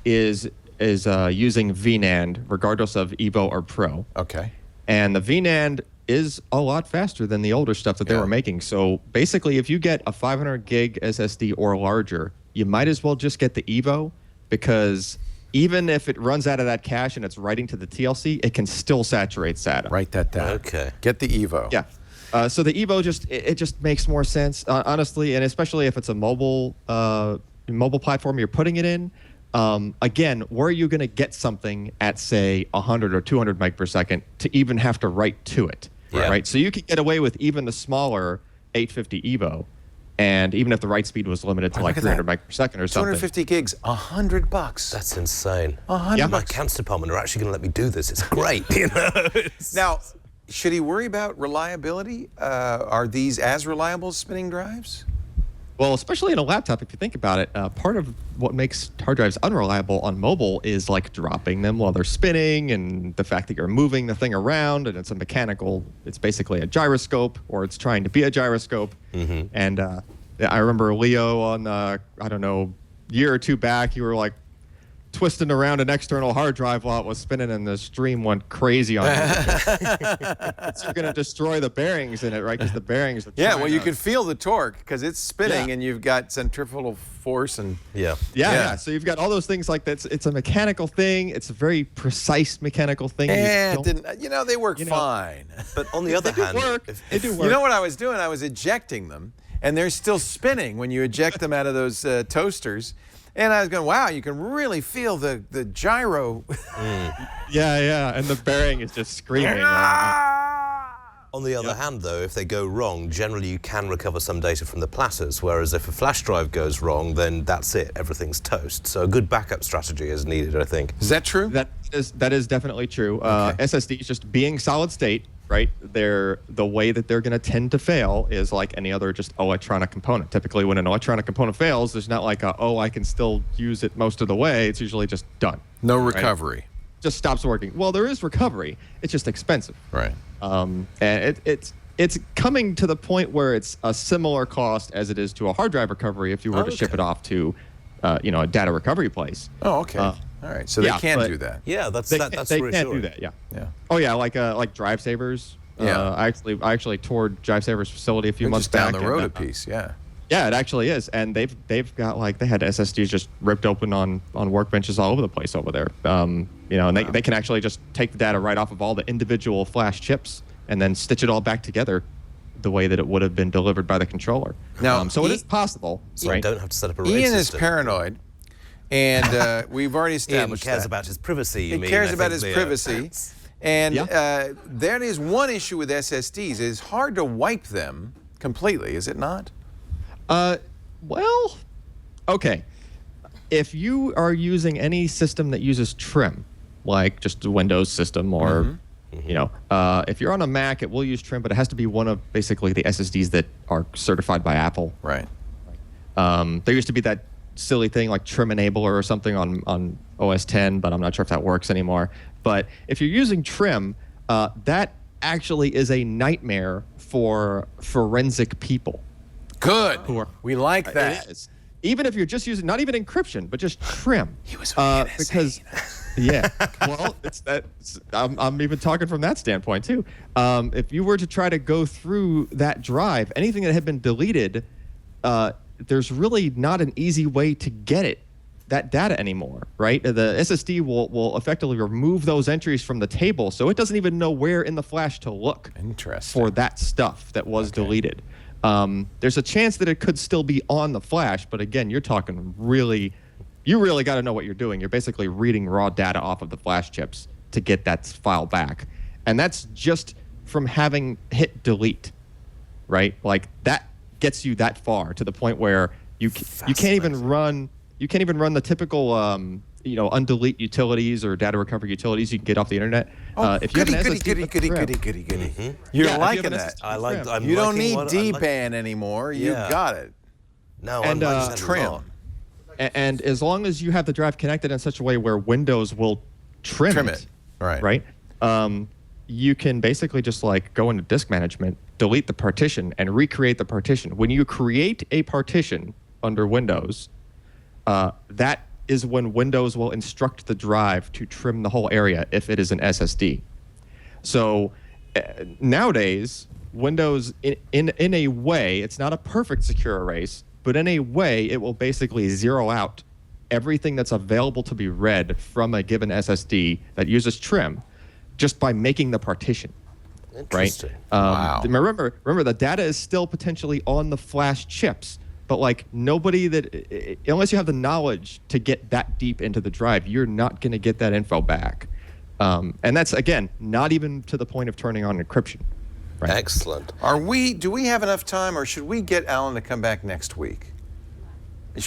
H: is using VNAND, regardless of Evo or Pro.
C: Okay.
H: And the VNAND is a lot faster than the older stuff that they were making. So basically, if you get a 500 gig SSD or larger, you might as well just get the Evo, because even if it runs out of that cache and it's writing to the TLC, it can still saturate SATA.
C: Write that down.
E: Okay.
C: Get the Evo.
H: Yeah. So the Evo just makes more sense, honestly, and especially if it's a mobile platform you're putting it in. Again, where are you going to get something at, say, 100 or 200 meg per second to even have to write to it?
E: Yeah.
H: Right? So you could get away with even the smaller 850 Evo, and even if the write speed was limited to like 300 meg per second or something.
C: 250 gigs, $100.
E: That's insane.
C: $100.
E: My accounts department are actually going to let me do this. It's great. You know?
C: Now, should he worry about reliability? Are these as reliable as spinning drives?
H: Well, especially in a laptop, if you think about it, part of what makes hard drives unreliable on mobile is like dropping them while they're spinning, and the fact that you're moving the thing around, and it's basically a gyroscope, or it's trying to be a gyroscope. And I remember Leo on, I don't know, year or two back, you were like twisting around an external hard drive while it was spinning, and the stream went crazy on it. So you're going to destroy the bearings in it, right? Because the bearings are
C: you can feel the torque because it's spinning and you've got centrifugal force and...
H: Yeah. So you've got all those things like that. It's a mechanical thing. It's a very precise mechanical thing.
C: They work fine.
E: But on the other hand...
H: They do work.
C: You know what I was doing? I was ejecting them, and they're still spinning when you eject them out of those toasters. And I was going, wow, you can really feel the gyro.
H: Yeah, and the bearing is just screaming.
E: On the other hand, though, if they go wrong, generally you can recover some data from the platters, whereas if a flash drive goes wrong, then that's it. Everything's toast. So a good backup strategy is needed, I think.
C: Is that true?
H: That is definitely true.
C: Okay.
H: SSDs just being solid state, right? The way that they're going to tend to fail is like any other just electronic component. Typically, when an electronic component fails, there's not like I can still use it most of the way. It's usually just done.
C: No recovery.
H: Right? Just stops working. Well, there is recovery. It's just expensive.
C: Right.
H: And it's coming to the point where it's a similar cost as it is to a hard drive recovery if you were to ship it off to, a data recovery place.
C: Oh, okay. All right. So they can do that.
E: Yeah, that's
H: They
E: reassuring.
H: can do that. Yeah.
C: Yeah.
H: Oh yeah, like Drive Savers.
C: Yeah.
H: I actually toured Drive Savers facility a few months
C: Just down
H: back.
C: the road a piece. Yeah.
H: Yeah, it actually is, and they've got they had SSDs just ripped open on workbenches all over the place over there. And they can actually just take the data right off of all the individual flash chips and then stitch it all back together the way that it would have been delivered by the controller.
C: Now,
H: so it is possible.
E: So
H: right?
E: you don't have to set up a RAID
C: Ian
E: system.
C: is paranoid, and we've already
E: Ian
C: established
E: cares
C: that.
E: about his privacy.
C: He cares about his privacy. And
H: Yeah.
C: that is one issue with SSDs. It's hard to wipe them completely, is it not?
H: Well, okay. If you are using any system that uses trim, like just a Windows system or, if you're on a Mac, it will use trim, but it has to be one of basically the SSDs that are certified by Apple.
C: Right.
H: There used to be that silly thing like Trim Enabler or something on OS 10, but I'm not sure if that works anymore. But if you're using trim, that actually is a nightmare for forensic people.
C: Good. We like that.
H: It is. Even if you're just using, not even encryption, but just trim.
C: He was with the
H: because, yeah. Well, I'm even talking from that standpoint too. If you were to try to go through that drive, anything that had been deleted, there's really not an easy way to get that data anymore, right? The SSD will effectively remove those entries from the table, so it doesn't even know where in the flash to look for that stuff that was deleted. There's a chance that it could still be on the flash, but again, you're talking you really got to know what you're doing. You're basically reading raw data off of the flash chips to get that file back. And that's just from having hit delete, right? Like that gets you that far to the point where you can't even run the typical undelete utilities or data recovery utilities you can get off the internet. If you have an SSD,
C: goody. You're liking that. You don't need D-ban anymore. You got it.
E: No,
H: and
E: I'm
C: trim.
H: And as long as you have the drive connected in such a way where Windows will trim it, right? You can basically just go into disk management, delete the partition, and recreate the partition. When you create a partition under Windows, that is when Windows will instruct the drive to trim the whole area if it is an SSD. So nowadays, Windows, in a way, it's not a perfect secure erase, but in a way, it will basically zero out everything that's available to be read from a given SSD that uses trim just by making the partition.
E: Interesting.
H: Right?
C: Wow.
H: Remember, the data is still potentially on the flash chips. But nobody unless you have the knowledge to get that deep into the drive, you're not going to get that info back. And that's, again, not even to the point of turning on encryption. Right?
E: Excellent.
C: Do we have enough time, or should we get Allyn to come back next week?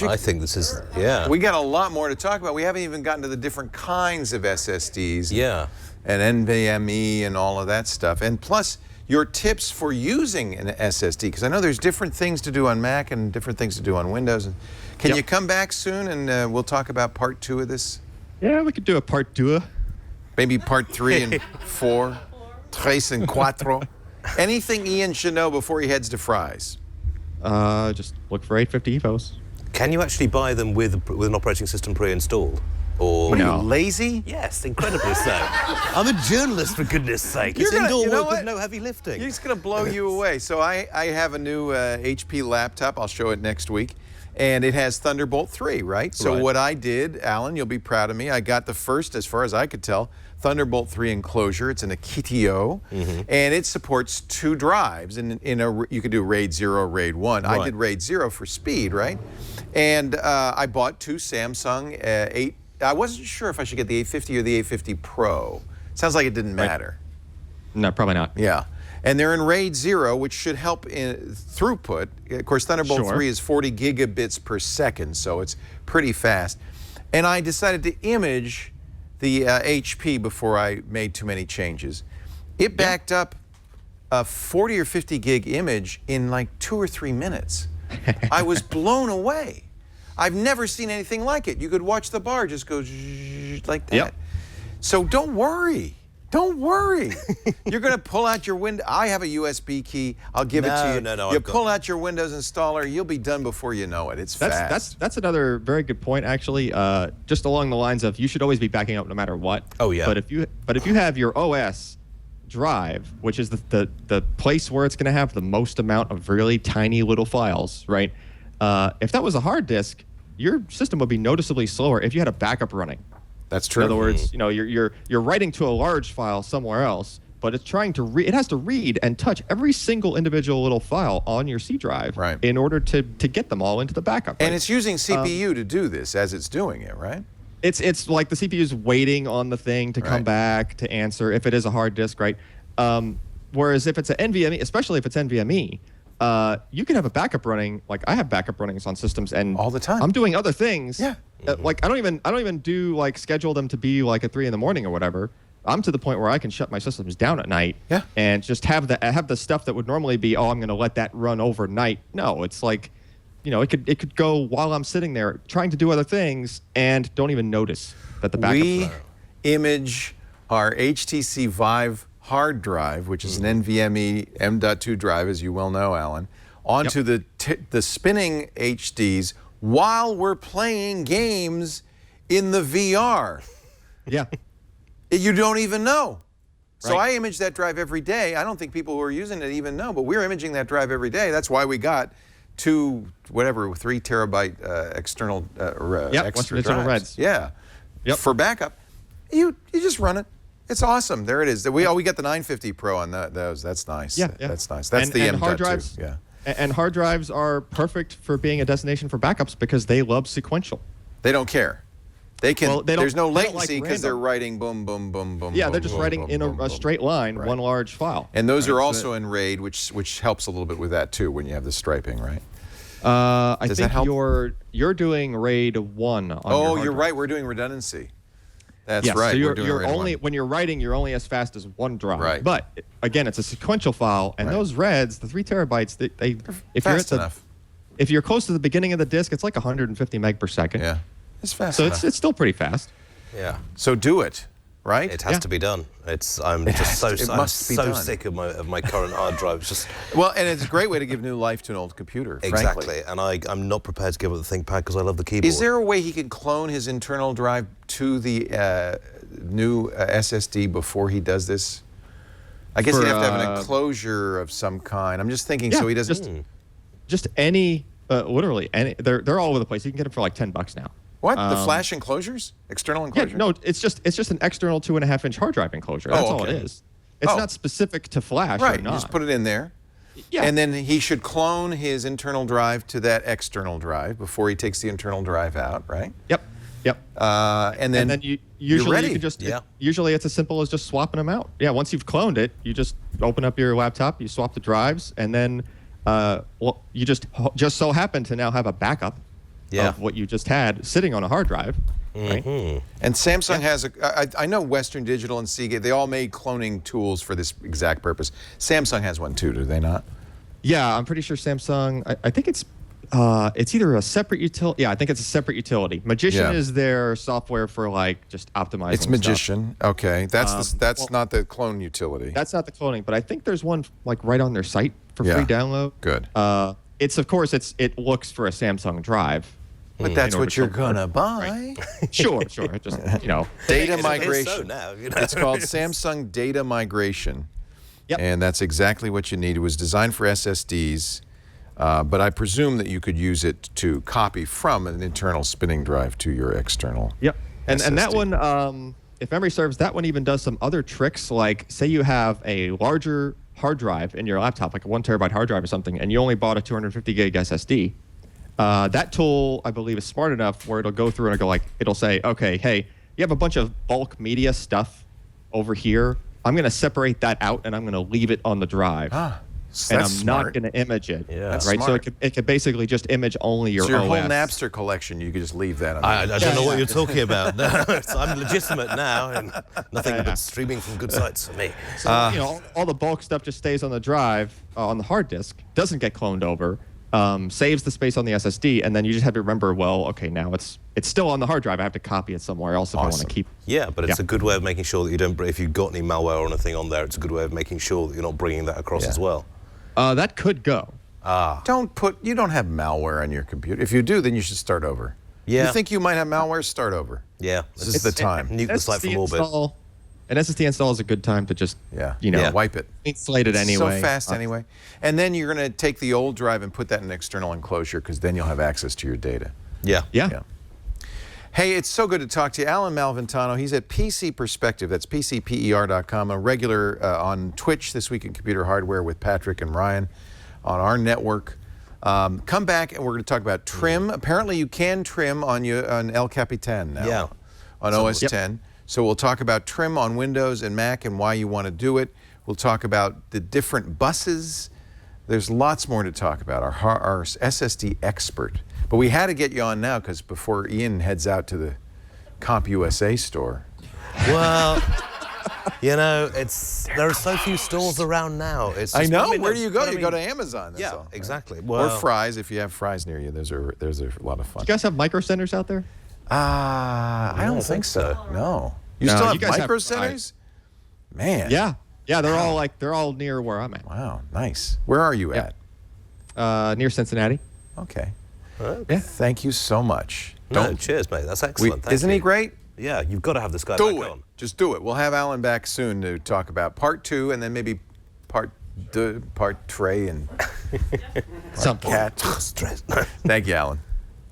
E: I think this is, yeah.
C: We got a lot more to talk about. We haven't even gotten to the different kinds of SSDs.
E: Yeah.
C: And NVMe and all of that stuff. And plus, your tips for using an SSD, because I know there's different things to do on Mac and different things to do on Windows. Can you come back soon and we'll talk about part 2 of this?
H: Yeah, we could do a part 2.
C: Maybe part 3 and 4. Tres and cuatro. Anything Ian should know before he heads to Fry's?
H: Just look for 850 EVOs.
E: Can you actually buy them with an operating system pre-installed? Or
C: What are you, lazy?
E: Yes, incredibly so. I'm a journalist, for goodness sake. It's indoor work with no heavy lifting.
C: It's going to blow you away. So I have a new HP laptop. I'll show it next week. And it has Thunderbolt 3, right? So what I did, Allyn, you'll be proud of me, I got the first, as far as I could tell, Thunderbolt 3 enclosure. It's an Akitio, and it supports 2 drives. And you could do RAID 0, RAID 1. I did RAID 0 for speed, right? And I bought 2 Samsung 8. I wasn't sure if I should get the 850 or the 850 Pro. Sounds like it didn't matter.
H: No, probably not.
C: Yeah. And they're in RAID 0, which should help in throughput. Of course, Thunderbolt 3 is 40 gigabits per second, so it's pretty fast. And I decided to image the HP before I made too many changes. It backed up a 40 or 50 gig image in like 2 or 3 minutes. I was blown away. I've never seen anything like it. You could watch the bar just go like that.
H: Yep.
C: So don't worry. Don't worry. You're going to pull out your window. I have a USB key. I'll give it to you.
E: No,
C: you pull out your Windows installer. You'll be done before you know it. It's fast.
H: That's another very good point, actually. Just along the lines of you should always be backing up no matter what.
E: Oh yeah.
H: But if you have your OS drive, which is the place where it's going to have the most amount of really tiny little files, right? If that was a hard disk, your system would be noticeably slower if you had a backup running.
C: That's true.
H: In other words, you're writing to a large file somewhere else, but it's trying to it has to read and touch every single individual little file on your C drive in order to get them all into the backup.
C: And it's using CPU to do this as it's doing it, right?
H: It's like the CPU is waiting on the thing to come back to answer if it is a hard disk, right? Whereas if it's an NVMe, especially if it's NVMe, you can have a backup running. Like I have backup runnings on systems, and
C: all the time
H: I'm doing other things.
C: Yeah.
H: Like I don't even do like schedule them to be like at 3 a.m. or whatever. I'm to the point where I can shut my systems down at night.
C: Yeah.
H: And just have the stuff that would normally be, oh, I'm going to let that run overnight. No, it's like, it could go while I'm sitting there trying to do other things and don't even notice that the backup's
C: We image our HTC Vive hard drive, which is an NVMe M.2 drive, as you well know, Allyn, onto the spinning HDs while we're playing games in the VR.
H: Yeah.
C: You don't even know. So I image that drive every day. I don't think people who are using it even know, but we're imaging that drive every day. That's why we got 3 terabyte external extra drives.
H: Reds.
C: Yeah.
H: Yep.
C: For backup, you just run it. It's awesome. There it is. We got the 950 Pro on those. That's nice.
H: Yeah.
C: That's nice. That's the M.2.
H: Hard drives.
C: Yeah.
H: And hard drives are perfect for being a destination for backups because they love sequential.
C: They don't care. They can.
H: Well,
C: there's no
H: they don't
C: latency because they're writing boom, boom, boom, boom.
H: Yeah,
C: boom,
H: they're just
C: boom,
H: writing
C: boom,
H: in
C: boom,
H: a straight line, one large file.
C: And those are also in RAID, which helps a little bit with that too when you have the striping, right?
H: I think you're doing RAID 1 on
C: Oh,
H: your
C: you're
H: hard
C: right. We're doing redundancy. That's
H: yes,
C: right.
H: So
C: we're doing RAID
H: only
C: 1.
H: when you're writing, you're only as fast as one drive.
C: Right.
H: But again, it's a sequential file, and those REDs, the 3 terabytes, if you're close to the beginning of the disk, it's like 150 meg per second.
C: Yeah, it's fast.
H: So
C: enough.
H: it's still pretty fast.
E: Yeah.
C: So do it, right?
E: It has to be done. I'm so sick of my current hard drive.
C: Well, and it's a great way to give new life to an old computer.
E: Exactly.
C: Frankly.
E: And I'm not prepared to give up the ThinkPad because I love the keyboard.
C: Is there a way he could clone his internal drive to the new SSD before he does this? I guess he'd have to have an enclosure of some kind. I'm just thinking so he doesn't.
H: Just any, literally any. They're all over the place. You can get them for like $10 now.
C: What? The flash enclosures? External enclosure?
H: Yeah, no, it's just an external 2.5-inch hard drive enclosure. That's all it is. It's not specific to flash.
C: Right.
H: Or not.
C: You just put it in there.
H: Yeah.
C: And then he should clone his internal drive to that external drive before he takes the internal drive out, right?
H: Yep.
C: And then
H: usually you can just usually it's as simple as just swapping them out. Yeah. Once you've cloned it, you just open up your laptop, you swap the drives, and then you just so happen to now have a backup of what you just had sitting on a hard drive. Right?
C: And Samsung has I know Western Digital and Seagate, they all made cloning tools for this exact purpose. Samsung has one too, do they not?
H: Yeah, I'm pretty sure Samsung, I think it's either a separate utility. Yeah, I think it's a separate utility. Magician is their software for like just optimizing
C: It's Magician. Stuff. Okay. That's not the clone utility.
H: That's not the cloning, but I think there's one like right on their site for free download.
C: Good.
H: It looks for a Samsung drive.
C: But that's what you're gonna buy.
H: Right. Sure. Just
C: data migration. It's called Samsung Data Migration.
H: Yep.
C: And that's exactly what you need. It was designed for SSDs, but I presume that you could use it to copy from an internal spinning drive to your external.
H: Yep. And that one, if memory serves, that one even does some other tricks. Like say you have a larger hard drive in your laptop, like a 1 terabyte hard drive or something, and you only bought a 250 gig SSD. That tool, I believe, is smart enough where it'll go through and it'll say, okay, hey, you have a bunch of bulk media stuff over here. I'm going to separate that out and I'm going to leave it on the drive. and
C: That's
H: I'm
C: smart.
H: not going to image it.
E: Yeah.
C: That's
H: right.
C: smart.
H: So it could basically just image only your
C: So your
H: OS.
C: whole Napster collection, you could just leave that on.
E: I don't know what you're talking about. No, I'm legitimate now, and nothing but streaming from good sites for me.
H: So, all the bulk stuff just stays on the drive, on the hard disk, doesn't get cloned over, saves the space on the SSD, and then you just have to remember, well, okay, now it's still on the hard drive. I have to copy it somewhere else if I want to keep.
E: Yeah, but it's a good way of making sure that you don't. If you've got any malware or anything on there, it's a good way of making sure that you're not bringing that across as well.
H: That could go.
C: You don't have malware on your computer. If you do, then you should start over.
E: Yeah.
C: You think you might have malware? Start over.
E: Yeah.
C: This is the time.
E: Nuke the site from orbit.
H: An SSD install is a good time to just,
C: wipe it.
H: Inflate it anyway.
C: So fast anyway. And then you're going to take the old drive and put that in an external enclosure because then you'll have access to your data.
E: Yeah.
C: Hey, it's so good to talk to you. Allyn Malventano, he's at PC Perspective. That's PCPER.com, a regular on Twitch This Week in Computer Hardware with Patrick and Ryan on our network. Come back and we're going to talk about trim. Apparently you can trim on El Capitan now.
E: Yeah.
C: On OS 10. So we'll talk about trim on Windows and Mac and why you want to do it. We'll talk about the different buses. There's lots more to talk about. Our SSD expert. But we had to get you on now because before Ian heads out to the CompUSA store.
E: Well, there are so few stores around now.
C: I know. Where do you go? You go to Amazon. That's all, right?
E: Exactly.
C: Or Fry's if you have Fry's near you. There's a lot of fun.
H: You guys have micro centers out there?
C: I don't think so. No. You still have micro centers? Man.
H: Yeah. Yeah, they're all near where I'm at.
C: Wow, nice. Where are you at?
H: Near Cincinnati.
C: Okay.
H: Yeah.
C: Thank you so much.
E: Cheers, mate. That's excellent.
C: Isn't he great?
E: Yeah, you've got to have this guy back on.
C: Just do it. We'll have Allyn back soon to talk about part 2 and then maybe part 3 and part cat. Thank you, Allyn.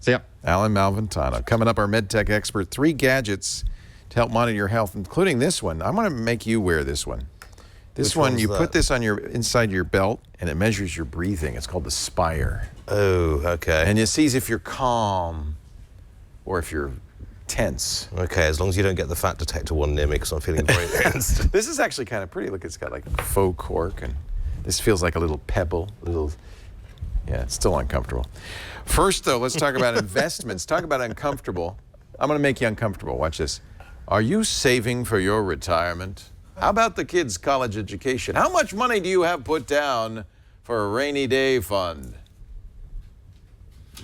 H: See ya.
C: Allyn Malventano. Coming up, our MedTech expert, 3 gadgets to help monitor your health, including this one. I'm going to make you wear this one. This one, you put this on inside your belt, and it measures your breathing. It's called the Spire.
E: Oh, okay.
C: And it sees if you're calm or if you're tense.
E: Okay, as long as you don't get the fat detector one near me, because I'm feeling very tense.
C: This is actually kind of pretty. Look, it's got like faux cork, and this feels like a little pebble. Yeah, it's still uncomfortable. First, though, let's talk about investments. Talk about uncomfortable. I'm going to make you uncomfortable. Watch this. Are you saving for your retirement? How about the kids' college education? How much money do you have put down for a rainy day fund?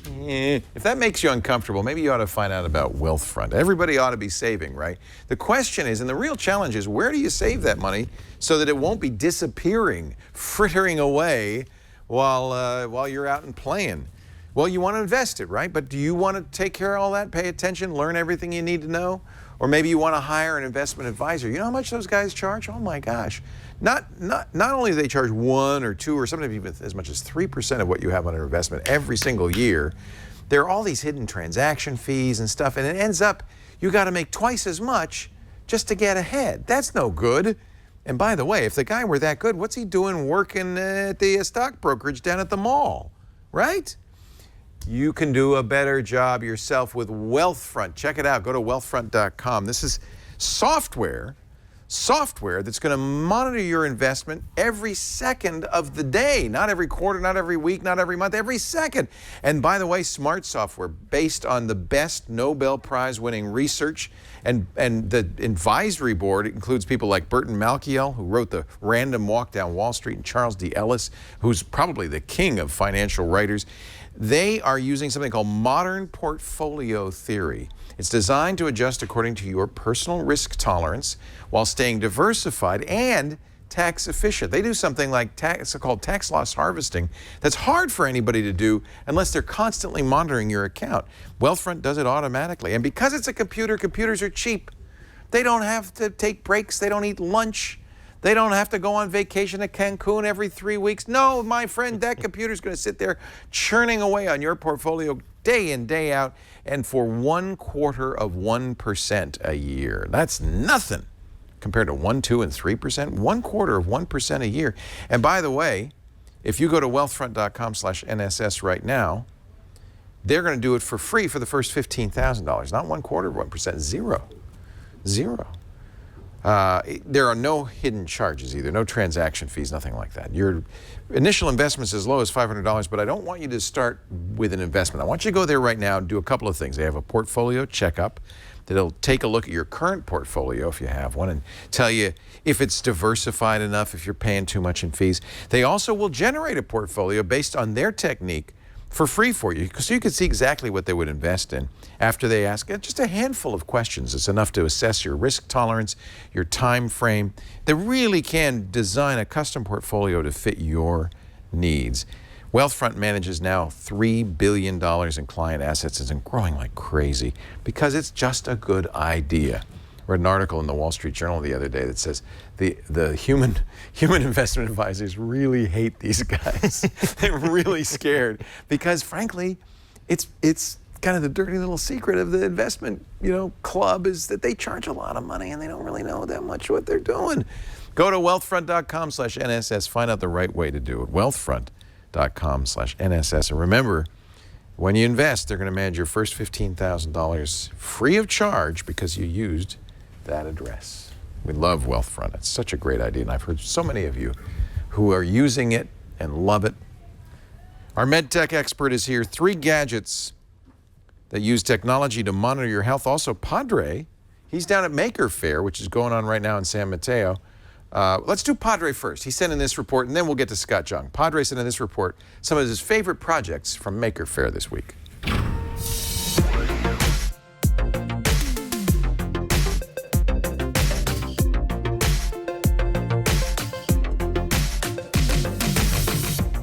C: If that makes you uncomfortable, maybe you ought to find out about Wealthfront. Everybody ought to be saving, right? The question is, and the real challenge is, where do you save that money so that it won't be disappearing, frittering away while you're out and playing? Well, you want to invest it, right? But do you want to take care of all that, pay attention, learn everything you need to know? Or maybe you want to hire an investment advisor. You know how much those guys charge? Oh my gosh. Not only do they charge 1 or 2 or sometimes even as much as 3% of what you have on an investment every single year, there are all these hidden transaction fees and stuff, and it ends up you got to make twice as much just to get ahead. That's no good. And by the way, if the guy were that good, what's he doing working at the stock brokerage down at the mall, right? You can do a better job yourself with Wealthfront. Check it out. Go to wealthfront.com. This is software that's going to monitor your investment every second of the day. Not every quarter, not every week, not every month, every second. And by the way, smart software based on the best Nobel Prize winning research. And the advisory board includes people like Burton Malkiel, who wrote The Random Walk Down Wall Street, and Charles D. Ellis, who's probably the king of financial writers. They are using something called modern portfolio theory. It's designed to adjust according to your personal risk tolerance while staying diversified and tax efficient. They do something like it's called tax loss harvesting that's hard for anybody to do unless they're constantly monitoring your account. Wealthfront does it automatically. And because it's a computer, computers are cheap. They don't have to take breaks. They don't eat lunch. They don't have to go on vacation to Cancun every 3 weeks. No, my friend, that computer's going to sit there churning away on your portfolio day in, day out, and for 1/4% a year. That's nothing compared to 1%, 2%, and 3%. 1/4% a year. And by the way, if you go to wealthfront.com/NSS right now, they're going to do it for free for the first $15,000. Not 1/4%, 0. There are no hidden charges either, no transaction fees, nothing like that. Your initial investment is as low as $500, but I don't want you to start with an investment. I want you to go there right now and do a couple of things. They have a portfolio checkup that'll take a look at your current portfolio, if you have one, and tell you if it's diversified enough, if you're paying too much in fees. They also will generate a portfolio based on their technique for free for you, so you can see exactly what they would invest in after they ask just a handful of questions. It's enough to assess your risk tolerance, your time frame. They really can design a custom portfolio to fit your needs. Wealthfront manages now $3 billion in client assets and growing like crazy because it's just a good idea. I read an article in the Wall Street Journal the other day that says the human investment advisors really hate these guys. They're really scared because, frankly, it's kind of the dirty little secret of the investment club is that they charge a lot of money and they don't really know that much what they're doing. Go to wealthfront.com/NSS. Find out the right way to do it. Wealthfront.com/NSS. And remember, when you invest, they're going to manage your first $15,000 free of charge because you used that address. We love Wealthfront. It's such a great idea, and I've heard so many of you who are using it and love it. Our MedTech expert is here. 3 gadgets that use technology to monitor your health. Also, Padre, he's down at Maker Faire, which is going on right now in San Mateo. Let's do Padre first. He sent in this report, and then we'll get to Scott Jung. Padre sent in this report some of his favorite projects from Maker Faire this week.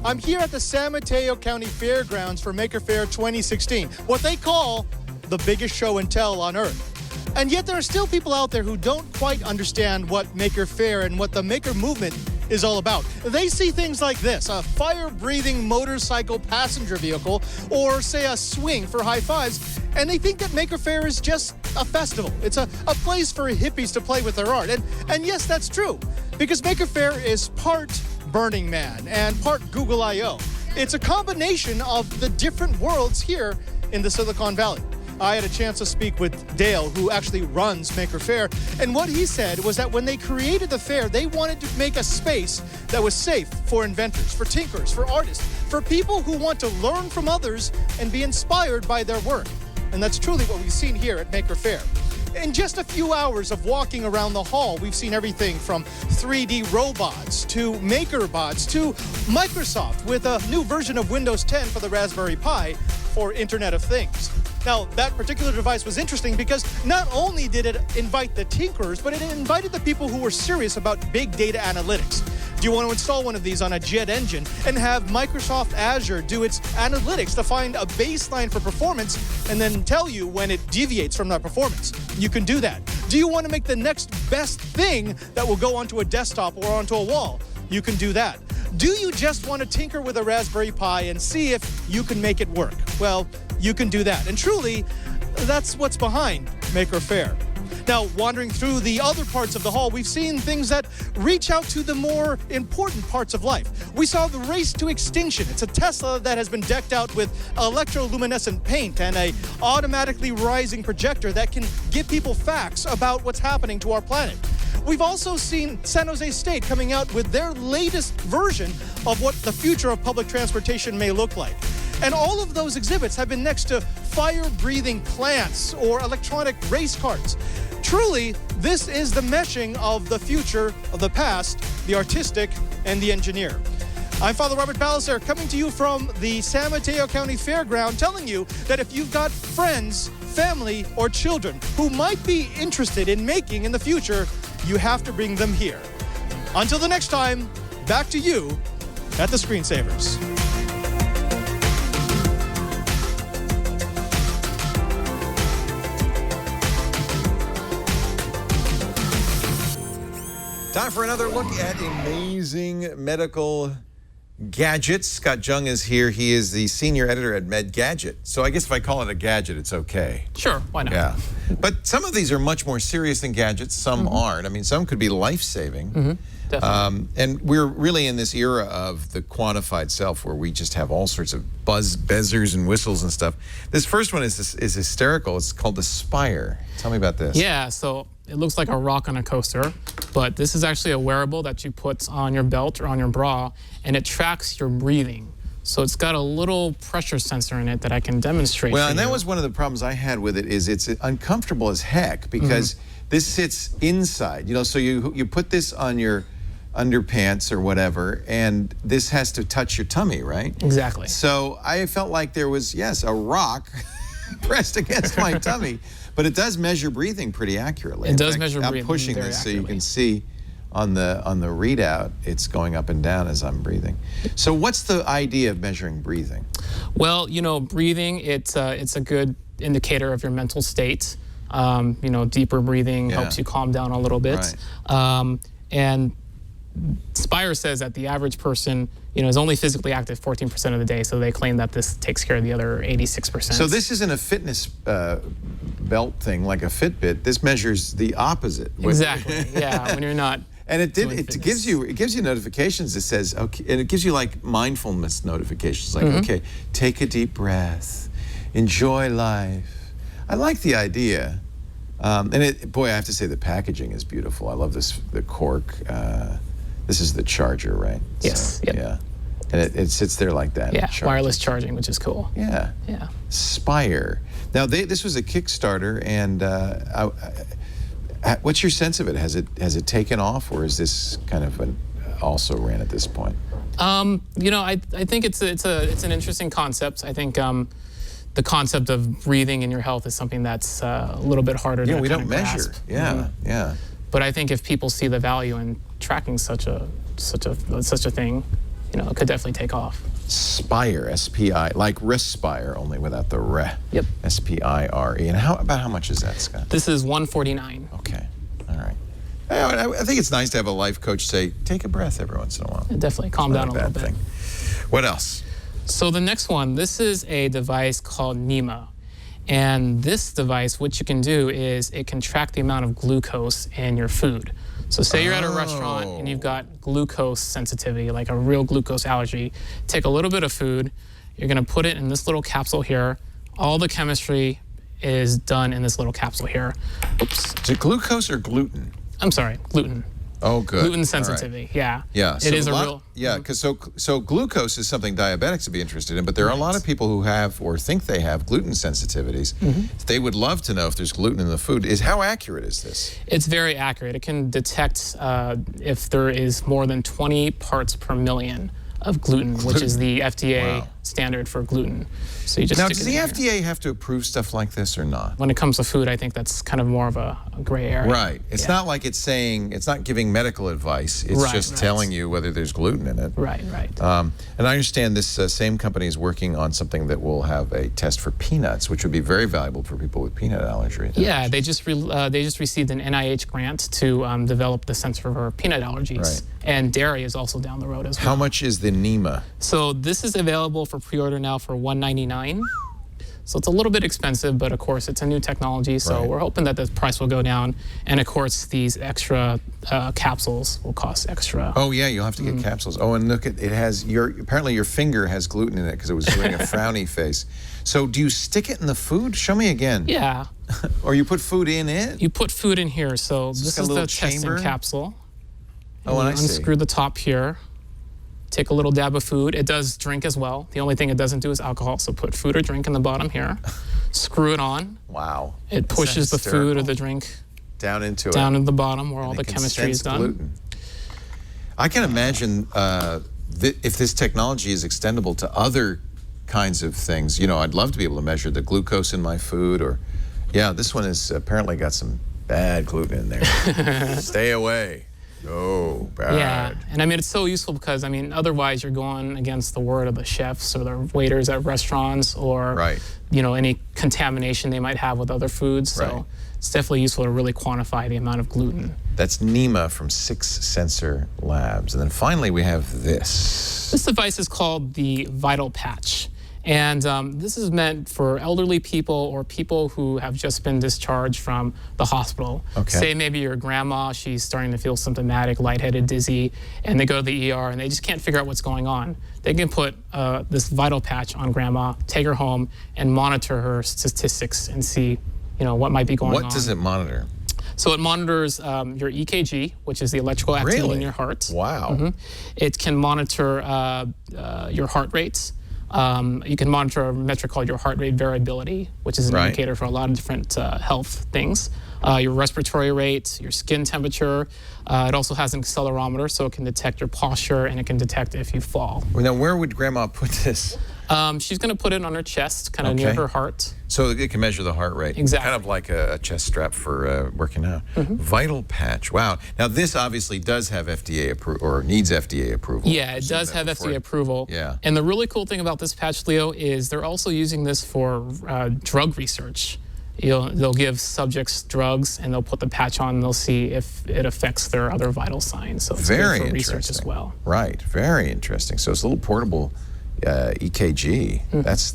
I: I'm here at the San Mateo County Fairgrounds for Maker Faire 2016, what they call the biggest show and tell on earth. And yet there are still people out there who don't quite understand what Maker Faire and what the Maker movement is all about. They see things like this, a fire-breathing motorcycle passenger vehicle, or say a swing for high fives, and they think that Maker Faire is just a festival. It's a place for hippies to play with their art. And yes, that's true, because Maker Faire is part Burning Man and part Google I/O. It's a combination of the different worlds here in the Silicon Valley. I had a chance to speak with Dale, who actually runs Maker Faire, and what he said was that when they created the fair, they wanted to make a space that was safe for inventors, for tinkers, for artists, for people who want to learn from others and be inspired by their work. And that's truly what we've seen here at Maker Faire. In just a few hours of walking around the hall, we've seen everything from 3D robots to MakerBots to Microsoft with a new version of Windows 10 for the Raspberry Pi for Internet of Things. Now, that particular device was interesting because not only did it invite the tinkerers, but it invited the people who were serious about big data analytics. Do you want to install one of these on a jet engine and have Microsoft Azure do its analytics to find a baseline for performance and then tell you when it deviates from that performance? You can do that. Do you want to make the next best thing that will go onto a desktop or onto a wall? You can do that. Do you just want to tinker with a Raspberry Pi and see if you can make it work? Well, you can do that. And truly, that's what's behind Maker Faire. Now, wandering through the other parts of the hall, we've seen things that reach out to the more important parts of life. We saw the race to extinction. It's a Tesla that has been decked out with electroluminescent paint and a automatically rising projector that can give people facts about what's happening to our planet. We've also seen San Jose State coming out with their latest version of what the future of public transportation may look like. And all of those exhibits have been next to fire-breathing plants or electronic race cars. Truly, this is the meshing of the future of the past, the artistic, and the engineer. I'm Father Robert Ballecer, coming to you from the San Mateo County Fairground, telling you that if you've got friends, family, or children who might be interested in making in the future, you have to bring them here. Until the next time, back to you at the Screensavers.
C: Time for another look at amazing medical gadgets. Scott Jung is here. He is the senior editor at Med Gadget. So I guess if I call it a gadget, it's okay.
J: Sure, why not?
C: Yeah. But some of these are much more serious than gadgets. Some aren't. I mean, some could be life-saving.
J: Definitely.
C: And we're really in this era of the quantified self where we just have all sorts of buzzers and whistles and stuff. This first one is hysterical. It's called the Spire. Tell me about this.
J: Yeah, so it looks like a rock on a coaster, but this is actually a wearable that you put on your belt or on your bra, and it tracks your breathing. So it's got a little pressure sensor in it that I can demonstrate.
C: Well, and that was one of the problems I had with it, is it's uncomfortable as heck because this sits inside, you know, so you put this on your underpants or whatever, and this has to touch your tummy, right?
J: Exactly.
C: So I felt like there was, yes, a rock pressed against my tummy, but it does measure breathing pretty accurately.
J: It does measure breathing.
C: I'm pushing this so you can see on the readout, it's going up and down as I'm breathing. So what's the idea of measuring breathing?
J: Well, you know, breathing, it's a good indicator of your mental state. You know, deeper breathing helps you calm down a little bit. Right. And Spire says that the average person, you know, is only physically active 14% of the day, so they claim that this takes care of the other 86%.
C: So this isn't a fitness belt thing like a Fitbit. This measures the opposite.
J: Exactly. Yeah, when you're not.
C: And it gives you notifications. It says, okay, and it gives you like mindfulness notifications, like, okay, take a deep breath, enjoy life. I like the idea, and boy, I have to say the packaging is beautiful. I love the cork. This is the charger, right?
J: Yes.
C: So, yeah. And it sits there like that.
J: Yeah, wireless charging, which is cool.
C: Yeah.
J: Yeah.
C: Spire. Now, this was a Kickstarter, and what's your sense of it? Has it taken off, or is this kind of also ran at this point?
J: You know, I think it's an interesting concept. I think the concept of breathing in your health is something that's a little bit harder to
C: we don't
J: grasp.
C: measure. Yeah, yeah.
J: But I think if people see the value in tracking such a thing, you know, it could definitely take off.
C: Spire, S-P-I, like Respire, only without the re.
J: Yep.
C: S-P-I-R-E. And how much is that, Scott?
J: This is $149.
C: Okay, all right. I think it's nice to have a life coach say, take a breath every once in a while.
J: Definitely, calm down a little bit.
C: What else?
J: So the next one, this is a device called Nima. And this device, what you can do is it can track the amount of glucose in your food. So say you're at a restaurant and you've got glucose sensitivity, like a real glucose allergy. Take a little bit of food, you're gonna put it in this little capsule here. All the chemistry is done in this little capsule here. Oops.
C: Is it glucose or gluten?
J: I'm sorry, gluten.
C: Oh, good.
J: Gluten sensitivity, yeah.
C: Yeah,
J: it is a real.
C: Yeah, because so glucose is something diabetics would be interested in, but there are a lot of people who have or think they have gluten sensitivities. They would love to know if there's gluten in the food. How accurate is this?
J: It's very accurate. It can detect if there is more than 20 parts per million of gluten, which is the FDA standard for gluten. So you just
C: now, does the FDA have to approve stuff like this or not?
J: When it comes to food, I think that's kind of more of a gray area.
C: Right. It's not like it's saying, it's not giving medical advice. It's just telling you whether there's gluten in it.
J: Right, right.
C: And I understand this same company is working on something that will have a test for peanuts, which would be very valuable for people with peanut allergy.
J: Yeah, they just received an NIH grant to develop the sensor for peanut allergies.
C: Right.
J: And dairy is also down the road as well.
C: How much is the Nima?
J: So this is available for pre-order now for $199. So it's a little bit expensive, but of course it's a new technology, so we're hoping that the price will go down. And of course these extra capsules will cost extra.
C: Oh yeah, you'll have to get capsules. Oh, and look, it has apparently your finger has gluten in it because it was doing a frowny face. So do you stick it in the food? Show me again.
J: Yeah.
C: Or you put food in it?
J: You put food in here. So this is the testing capsule.
C: Oh, and I see.
J: Unscrew the top here. Take a little dab of food. It does drink as well. The only thing it doesn't do is alcohol. So put food or drink in the bottom here. Screw it on.
C: Wow.
J: It pushes the food or the drink
C: down into
J: the bottom where all the chemistry is done.
C: Gluten. I can imagine if this technology is extendable to other kinds of things. You know, I'd love to be able to measure the glucose in my food, or this one is apparently got some bad gluten in there. Stay away. Oh, bad.
J: Yeah, and I mean, it's so useful because, I mean, otherwise you're going against the word of the chefs or the waiters at restaurants, or, you know, any contamination they might have with other foods. So it's definitely useful to really quantify the amount of gluten.
C: That's Nima from 6 Sensor Labs. And then finally we have this.
J: This device is called the VitalPatch. And this is meant for elderly people or people who have just been discharged from the hospital.
C: Okay.
J: Say maybe your grandma, she's starting to feel symptomatic, lightheaded, dizzy, and they go to the ER and they just can't figure out what's going on. They can put this VitalPatch on grandma, take her home, and monitor her statistics and see, you know, what might be going on.
C: What does it monitor?
J: So it monitors your EKG, which is the electrical activity in your heart.
C: Wow.
J: It can monitor your heart rates. You can monitor a metric called your heart rate variability, which is an indicator for a lot of different health things. Your respiratory rate, your skin temperature. It also has an accelerometer, so it can detect your posture and it can detect if you fall.
C: Well, now, where would Grandma put this?
J: She's going to put it on her chest, kind of near her heart.
C: So it can measure the heart rate.
J: Exactly.
C: Kind of like a chest strap for working out. VitalPatch. Wow. Now, this obviously does have FDA approval, or needs FDA approval.
J: Yeah, it does have FDA approval.
C: Yeah.
J: And the really cool thing about this patch, Leo, is they're also using this for drug research. They'll give subjects drugs, and they'll put the patch on, and they'll see if it affects their other vital signs. So it's
C: very
J: good for
C: interesting.
J: research as well.
C: Right. Very interesting. So it's a little portable EKG.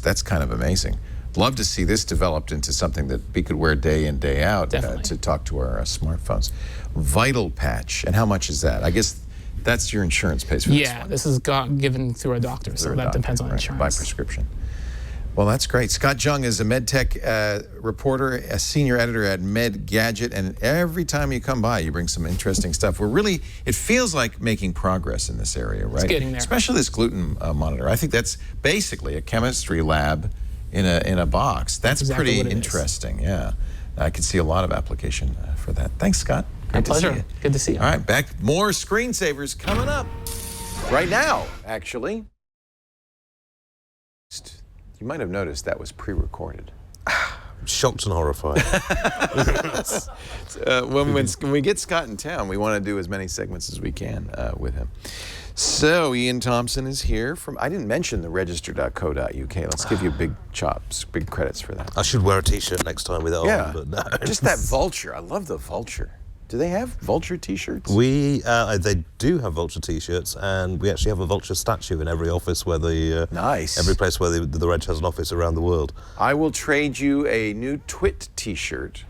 C: That's kind of amazing. Love to see this developed into something that we could wear day in, day out to talk to our smartphones. VitalPatch. And how much is that? I guess that's your insurance pays for this one.
J: Yeah, this is given through a doctor, so that depends on insurance.
C: By prescription. Well, that's great. Scott Jung is a MedTech reporter, a senior editor at Med Gadget, and every time you come by, you bring some interesting stuff. It feels like making progress in this area, right?
J: It's getting there.
C: Especially this gluten monitor. I think that's basically a chemistry lab in a box. That's
J: exactly
C: pretty interesting, yeah. I could see a lot of application for that. Thanks, Scott.
J: My
C: Great to see
J: pleasure.
C: you.
J: Good to see you.
C: All right, back. More screensavers coming up right now, actually. You might have noticed that was pre-recorded.
E: Shocked and horrified.
C: When we get Scott in town, we want to do as many segments as we can with him. So Iain Thomson is here from, I didn't mention the register.co.uk. Let's give you big chops, big credits for that.
E: I should wear a t-shirt next time with it on, but no.
C: Just that vulture. I love the vulture. Do they have vulture t-shirts?
E: They do have vulture t-shirts, and we actually have a vulture statue in every office where every place where the Reg has an office around the world.
C: I will trade you a new Twit t-shirt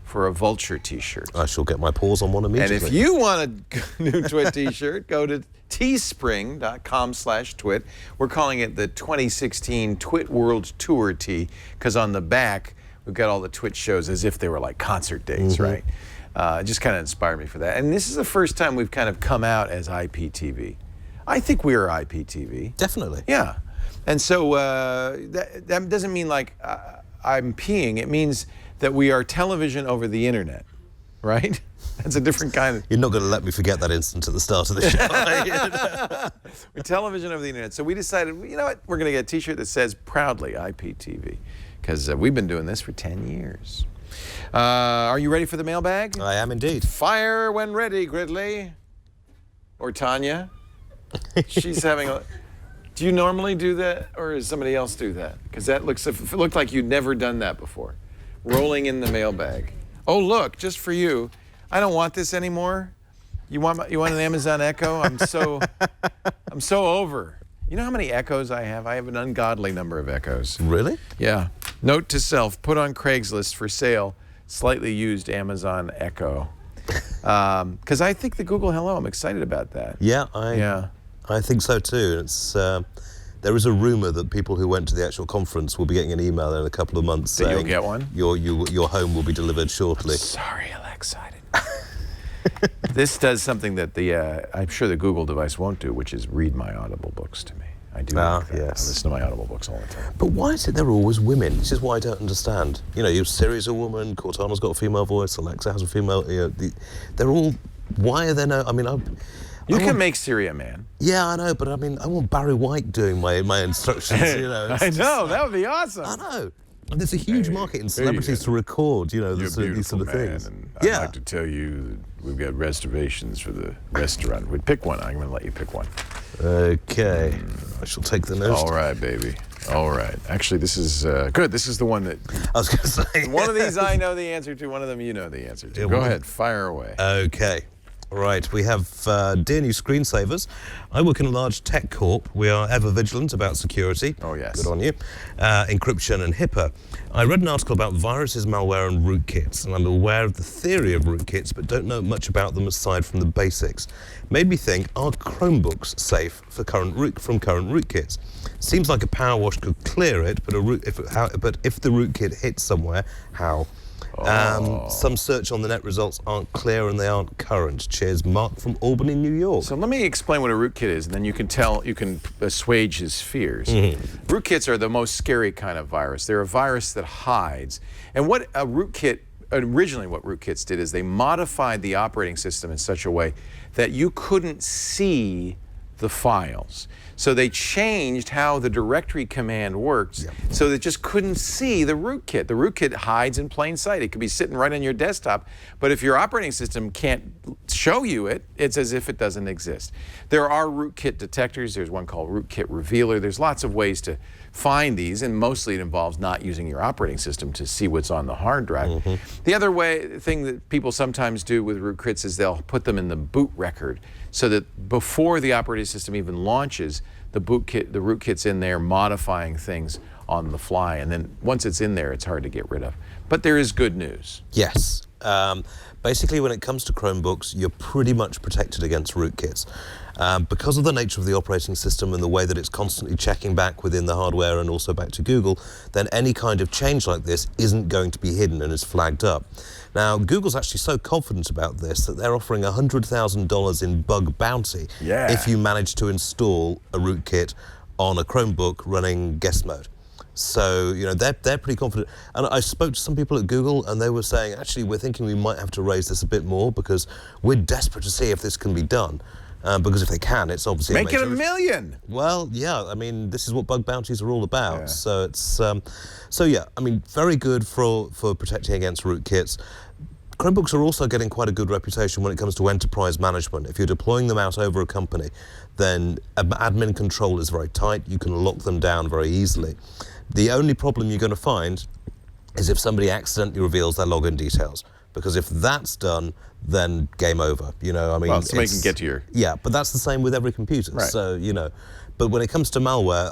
C: for a vulture t-shirt.
E: I shall get my paws on one immediately.
C: And if you want a new Twit t-shirt, go to teespring.com/twit. We're calling it the 2016 Twit World Tour tee, because on the back, we've got all the Twit shows as if they were like concert days, right? It just kind of inspired me for that. And this is the first time we've kind of come out as IPTV. I think we are IPTV.
E: Definitely.
C: Yeah. And so that doesn't mean like I'm peeing. It means that we are television over the internet, right? That's a different kind of...
E: You're not going to let me forget that instant at the start of the show.
C: We're television over the internet. So we decided, you know what? We're going to get a t-shirt that says proudly IPTV, because we've been doing this for 10 years. Are you ready for the mailbag?
E: I am indeed.
C: Fire when ready, Gridley. Or Tanya. She's having a... Do you normally do that, or does somebody else do that? Because it looked like you'd never done that before. Rolling in the mailbag. Oh, look, just for you. I don't want this anymore. You want an Amazon Echo? I'm so over. You know how many Echoes I have? I have an ungodly number of Echoes.
E: Really?
C: Yeah. Note to self, put on Craigslist for sale, slightly used Amazon Echo. Because I think the Google Hello, I'm excited about that.
E: Yeah, I think so too. It's there is a rumor that people who went to the actual conference will be getting an email in a couple of months saying
C: you'll get one?
E: Your home will be delivered shortly.
C: Sorry, Alexa, I didn't. This does something that I'm sure the Google device won't do, which is read my Audible books to me. I do like that.
E: Yes.
C: I listen to my Audible books all the time.
E: But why is it they're always women? This is why I don't understand. You know, Siri's a woman, Cortana's got a female voice, Alexa has a female... You know, they're all... Why are there no... I mean,
C: You can make Siri a man.
E: Yeah, I know, but I mean, I want Barry White doing my instructions, you know.
C: I know, that would be awesome.
E: I know. And there's a huge market in celebrities to record, you know, these sort of things.
C: And I'd like to tell you that we've got reservations for the restaurant. We'd pick one. I'm going to let you pick one.
E: Okay. I shall take the notes.
C: All right, baby. All right. Actually, this is good. This is the one that...
E: I was going to say.
C: One of these I know the answer to. One of them you know the answer to. Go ahead. Fire away.
E: Okay. Right, we have dear new screensavers. I work in a large tech corp. We are ever vigilant about security.
C: Oh, yes.
E: Good on you. Encryption and HIPAA. I read an article about viruses, malware, and rootkits, and I'm aware of the theory of rootkits, but don't know much about them aside from the basics. Made me think, are Chromebooks safe from current rootkits? Seems like a power wash could clear it, but if the rootkit hits somewhere, how? Some search on the net results aren't clear and they aren't current. Cheers, Mark from Albany, New York.
C: So let me explain what a rootkit is, and then you can assuage his fears. Rootkits are the most scary kind of virus. They're a virus that hides. And what a rootkit, originally what rootkits did is they modified the operating system in such a way that you couldn't see the files. So they changed how the directory command works so they just couldn't see the rootkit. The rootkit hides in plain sight. It could be sitting right on your desktop, but if your operating system can't show you it, it's as if it doesn't exist. There are rootkit detectors. There's one called Rootkit Revealer. There's lots of ways to find these, and mostly it involves not using your operating system to see what's on the hard drive. The other thing that people sometimes do with rootkits is they'll put them in the boot record so that before the operating system even launches, the rootkit's in there modifying things on the fly, and then once it's in there, it's hard to get rid of. But there is good news.
E: Yes. Basically, when it comes to Chromebooks, you're pretty much protected against rootkits. Because of the nature of the operating system and the way that it's constantly checking back within the hardware and also back to Google, then any kind of change like this isn't going to be hidden and is flagged up. Now, Google's actually so confident about this that they're offering $100,000 in bug bounty if you manage to install a rootkit on a Chromebook running guest mode. So, you know, they're pretty confident. And I spoke to some people at Google and they were saying, actually, we're thinking we might have to raise this a bit more because we're desperate to see if this can be done. Because if they can, it's obviously
C: make it $1 million.
E: Well, yeah, I mean, this is what bug bounties are all about. So it's, so yeah, I mean, very good for protecting against rootkits. Chromebooks are also getting quite a good reputation when it comes to enterprise management. If you're deploying them out over a company, then admin control is very tight. You can lock them down very easily. The only problem you're going to find is if somebody accidentally reveals their login details. Because if that's done, then game over. You know, I mean,
C: well, somebody can get to your...
E: Yeah, but that's the same with every computer.
C: Right.
E: So, you know, but when it comes to malware,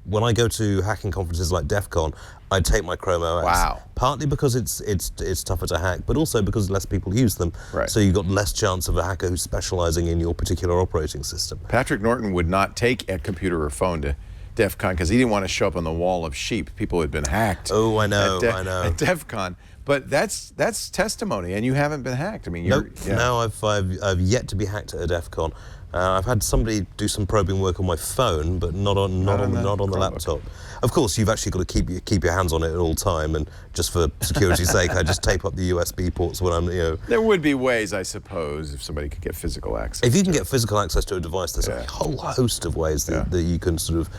E: when I go to hacking conferences like DEF CON, I take my Chrome OS.
C: Wow.
E: Partly because it's tougher to hack, but also because less people use them.
C: Right.
E: So you've got less chance of a hacker who's specializing in your particular operating system.
C: Patrick Norton would not take a computer or phone to DEF CON because he didn't want to show up on the wall of sheep. People who had been hacked.
E: Oh, I know, I know.
C: At DEF CON. But that's testimony, and you haven't been hacked. I mean,
E: nope. No, I've yet to be hacked at a DEF CON. I've had somebody do some probing work on my phone, but not on the laptop. Of course, you've actually got to keep your hands on it at all time, and just for security's sake, I just tape up the USB ports when I'm, you know.
C: There would be ways, I suppose, if somebody could get physical access.
E: If you can get physical access to a device, there's a whole host of ways that you can sort of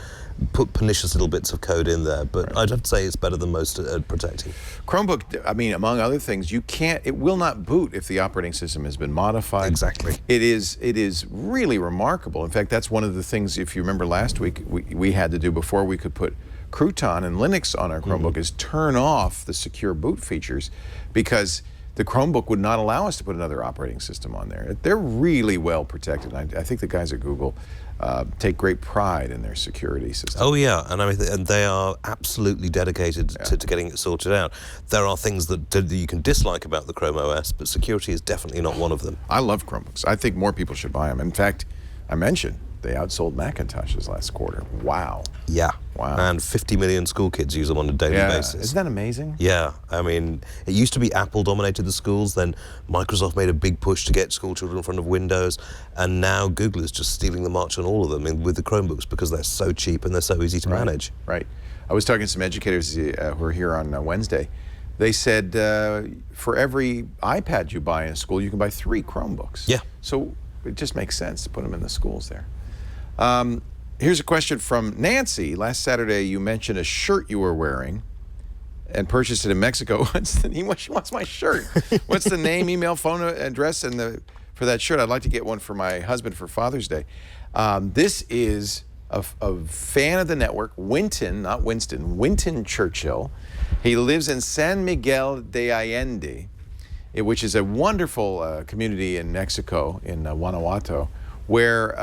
E: put pernicious little bits of code in there, but I'd have to say it's better than most at protecting.
C: Chromebook, I mean, among other things, it will not boot if the operating system has been modified.
E: Exactly.
C: It is really remarkable. In fact, that's one of the things, if you remember last week, we had to do before we could put Crouton and Linux on our Chromebook is turn off the secure boot features because the Chromebook would not allow us to put another operating system on there. They're really well protected. I think the guys at Google take great pride in their security system.
E: Oh yeah, and I mean, and they are absolutely dedicated to getting it sorted out. There are things that you can dislike about the Chrome OS, but security is definitely not one of them.
C: I love Chromebooks. I think more people should buy them. In fact, I mentioned they outsold Macintoshes last quarter. Wow.
E: Yeah.
C: Wow.
E: And 50 million school kids use them on a daily basis.
C: Isn't that amazing?
E: Yeah. I mean, it used to be Apple dominated the schools, then Microsoft made a big push to get school children in front of Windows, and now Google is just stealing the march on all of them with the Chromebooks because they're so cheap and they're so easy to manage.
C: Right. I was talking to some educators who are here on Wednesday. They said for every iPad you buy in a school, you can buy 3 Chromebooks.
E: Yeah.
C: So it just makes sense to put them in the schools there. Here's a question from Nancy. Last Saturday, you mentioned a shirt you were wearing and purchased it in Mexico. She wants my shirt. What's the name, email, phone address, and for that shirt? I'd like to get one for my husband for Father's Day. This is a fan of the network, Winton, not Winston, Winton Churchill. He lives in San Miguel de Allende, which is a wonderful community in Mexico, in Guanajuato, where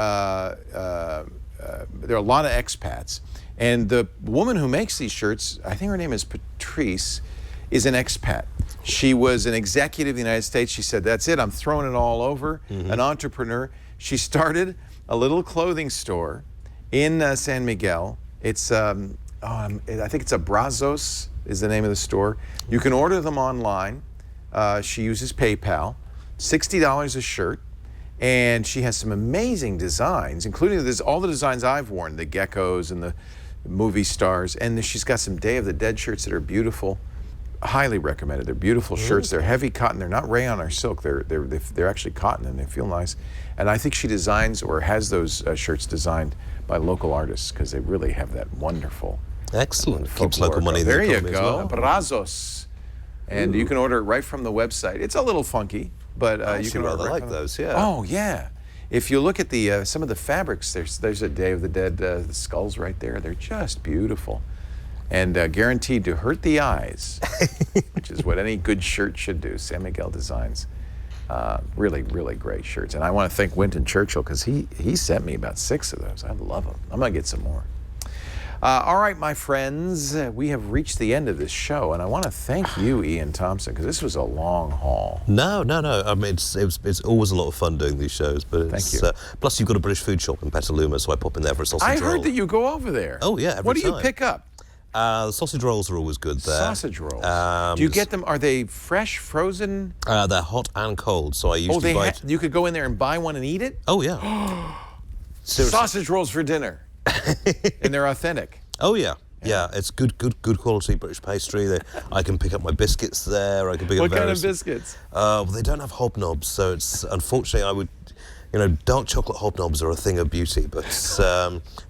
C: there are a lot of expats. And the woman who makes these shirts, I think her name is Patrice, is an expat. She was an executive of the United States. She said, that's it, I'm throwing it all over. An entrepreneur. She started a little clothing store in San Miguel. It's, I think it's Abrazos is the name of the store. You can order them online. She uses PayPal. $60 a shirt. And she has some amazing designs, including all the designs I've worn, the geckos and the movie stars. And she's got some Day of the Dead shirts that are beautiful. Highly recommended. They're beautiful shirts. They're heavy cotton. They're not rayon or silk. They're actually cotton, and they feel nice. And I think she designs or has those shirts designed by local artists because they really have that wonderful.
E: Excellent. Keeps local money in the
C: There you
E: economy as
C: go.
E: well.
C: Brazos. And you can order it right from the website. It's a little funky, but you can order
E: rather
C: it right
E: like
C: from
E: those, yeah.
C: Oh, yeah. If you look at the some of the fabrics, there's a Day of the Dead the skulls right there. They're just beautiful. And guaranteed to hurt the eyes, which is what any good shirt should do. San Miguel Designs. Really, really great shirts. And I want to thank Winton Churchill because he sent me about 6 of those. I love them. I'm going to get some more. All right, my friends, we have reached the end of this show, and I want to thank you, Iain Thomson, because this was a long haul.
E: No. I mean, it's always a lot of fun doing these shows. But
C: Thank you.
E: Plus, you've got a British food shop in Petaluma, so I pop in there for a sausage roll.
C: I heard that you go over there.
E: Oh, yeah, every
C: What do you
E: time.
C: pick up?
E: The sausage rolls are always good there.
C: Sausage rolls. Do you get them? Are they fresh, frozen?
E: They're hot and cold, so I usually buy.
C: You could go in there and buy one and eat it?
E: Oh yeah. Seriously.
C: Sausage rolls for dinner, and they're authentic.
E: Oh yeah. Yeah, it's good quality British pastry. I can pick up my biscuits there. I can pick up
C: What kind of
E: various-
C: biscuits?
E: Well, they don't have hobnobs, so it's unfortunately dark chocolate hobnobs are a thing of beauty, but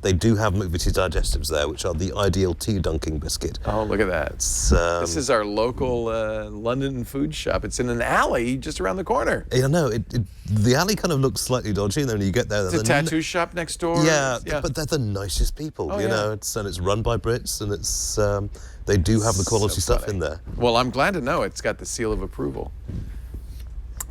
E: they do have McVitie's digestives there, which are the ideal tea dunking biscuit.
C: Oh, look at that. This is our local London food shop. It's in an alley just around the corner.
E: Yeah, no, the alley kind of looks slightly dodgy, and then you get there.
C: It's a tattoo shop next door.
E: Yeah, but they're the nicest people, you know. It's run by Brits, and it's they do have the quality stuff in there.
C: Well, I'm glad to know it's got the seal of approval.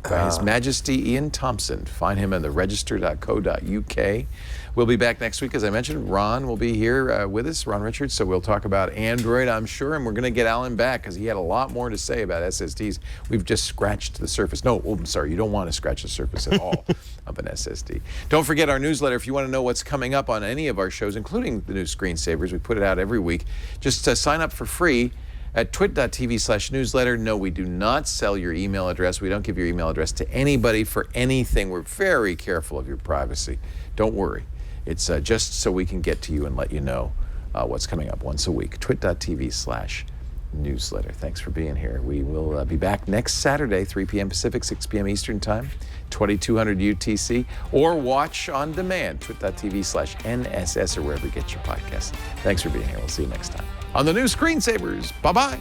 C: By His Majesty Iain Thomson. Find him at theregister.co.uk. We'll be back next week, as I mentioned. Ron will be here with us, Ron Richards, so we'll talk about Android, I'm sure, and we're going to get Allyn back because he had a lot more to say about SSDs. We've just scratched the surface. No, I'm sorry, you don't want to scratch the surface at all of an SSD. Don't forget our newsletter. If you want to know what's coming up on any of our shows, including the new Screensavers, we put it out every week. Just sign up for free at twit.tv/newsletter. No, we do not sell your email address. We don't give your email address to anybody for anything. We're very careful of your privacy. Don't worry. It's just so we can get to you and let you know what's coming up once a week. twit.tv/newsletter. Thanks for being here. We will be back next Saturday, 3 p.m. Pacific, 6 p.m. Eastern Time, 2200 UTC, or watch on demand, twit.tv/NSS or wherever you get your podcasts. Thanks for being here. We'll see you next time on the new Screensavers. Bye-bye.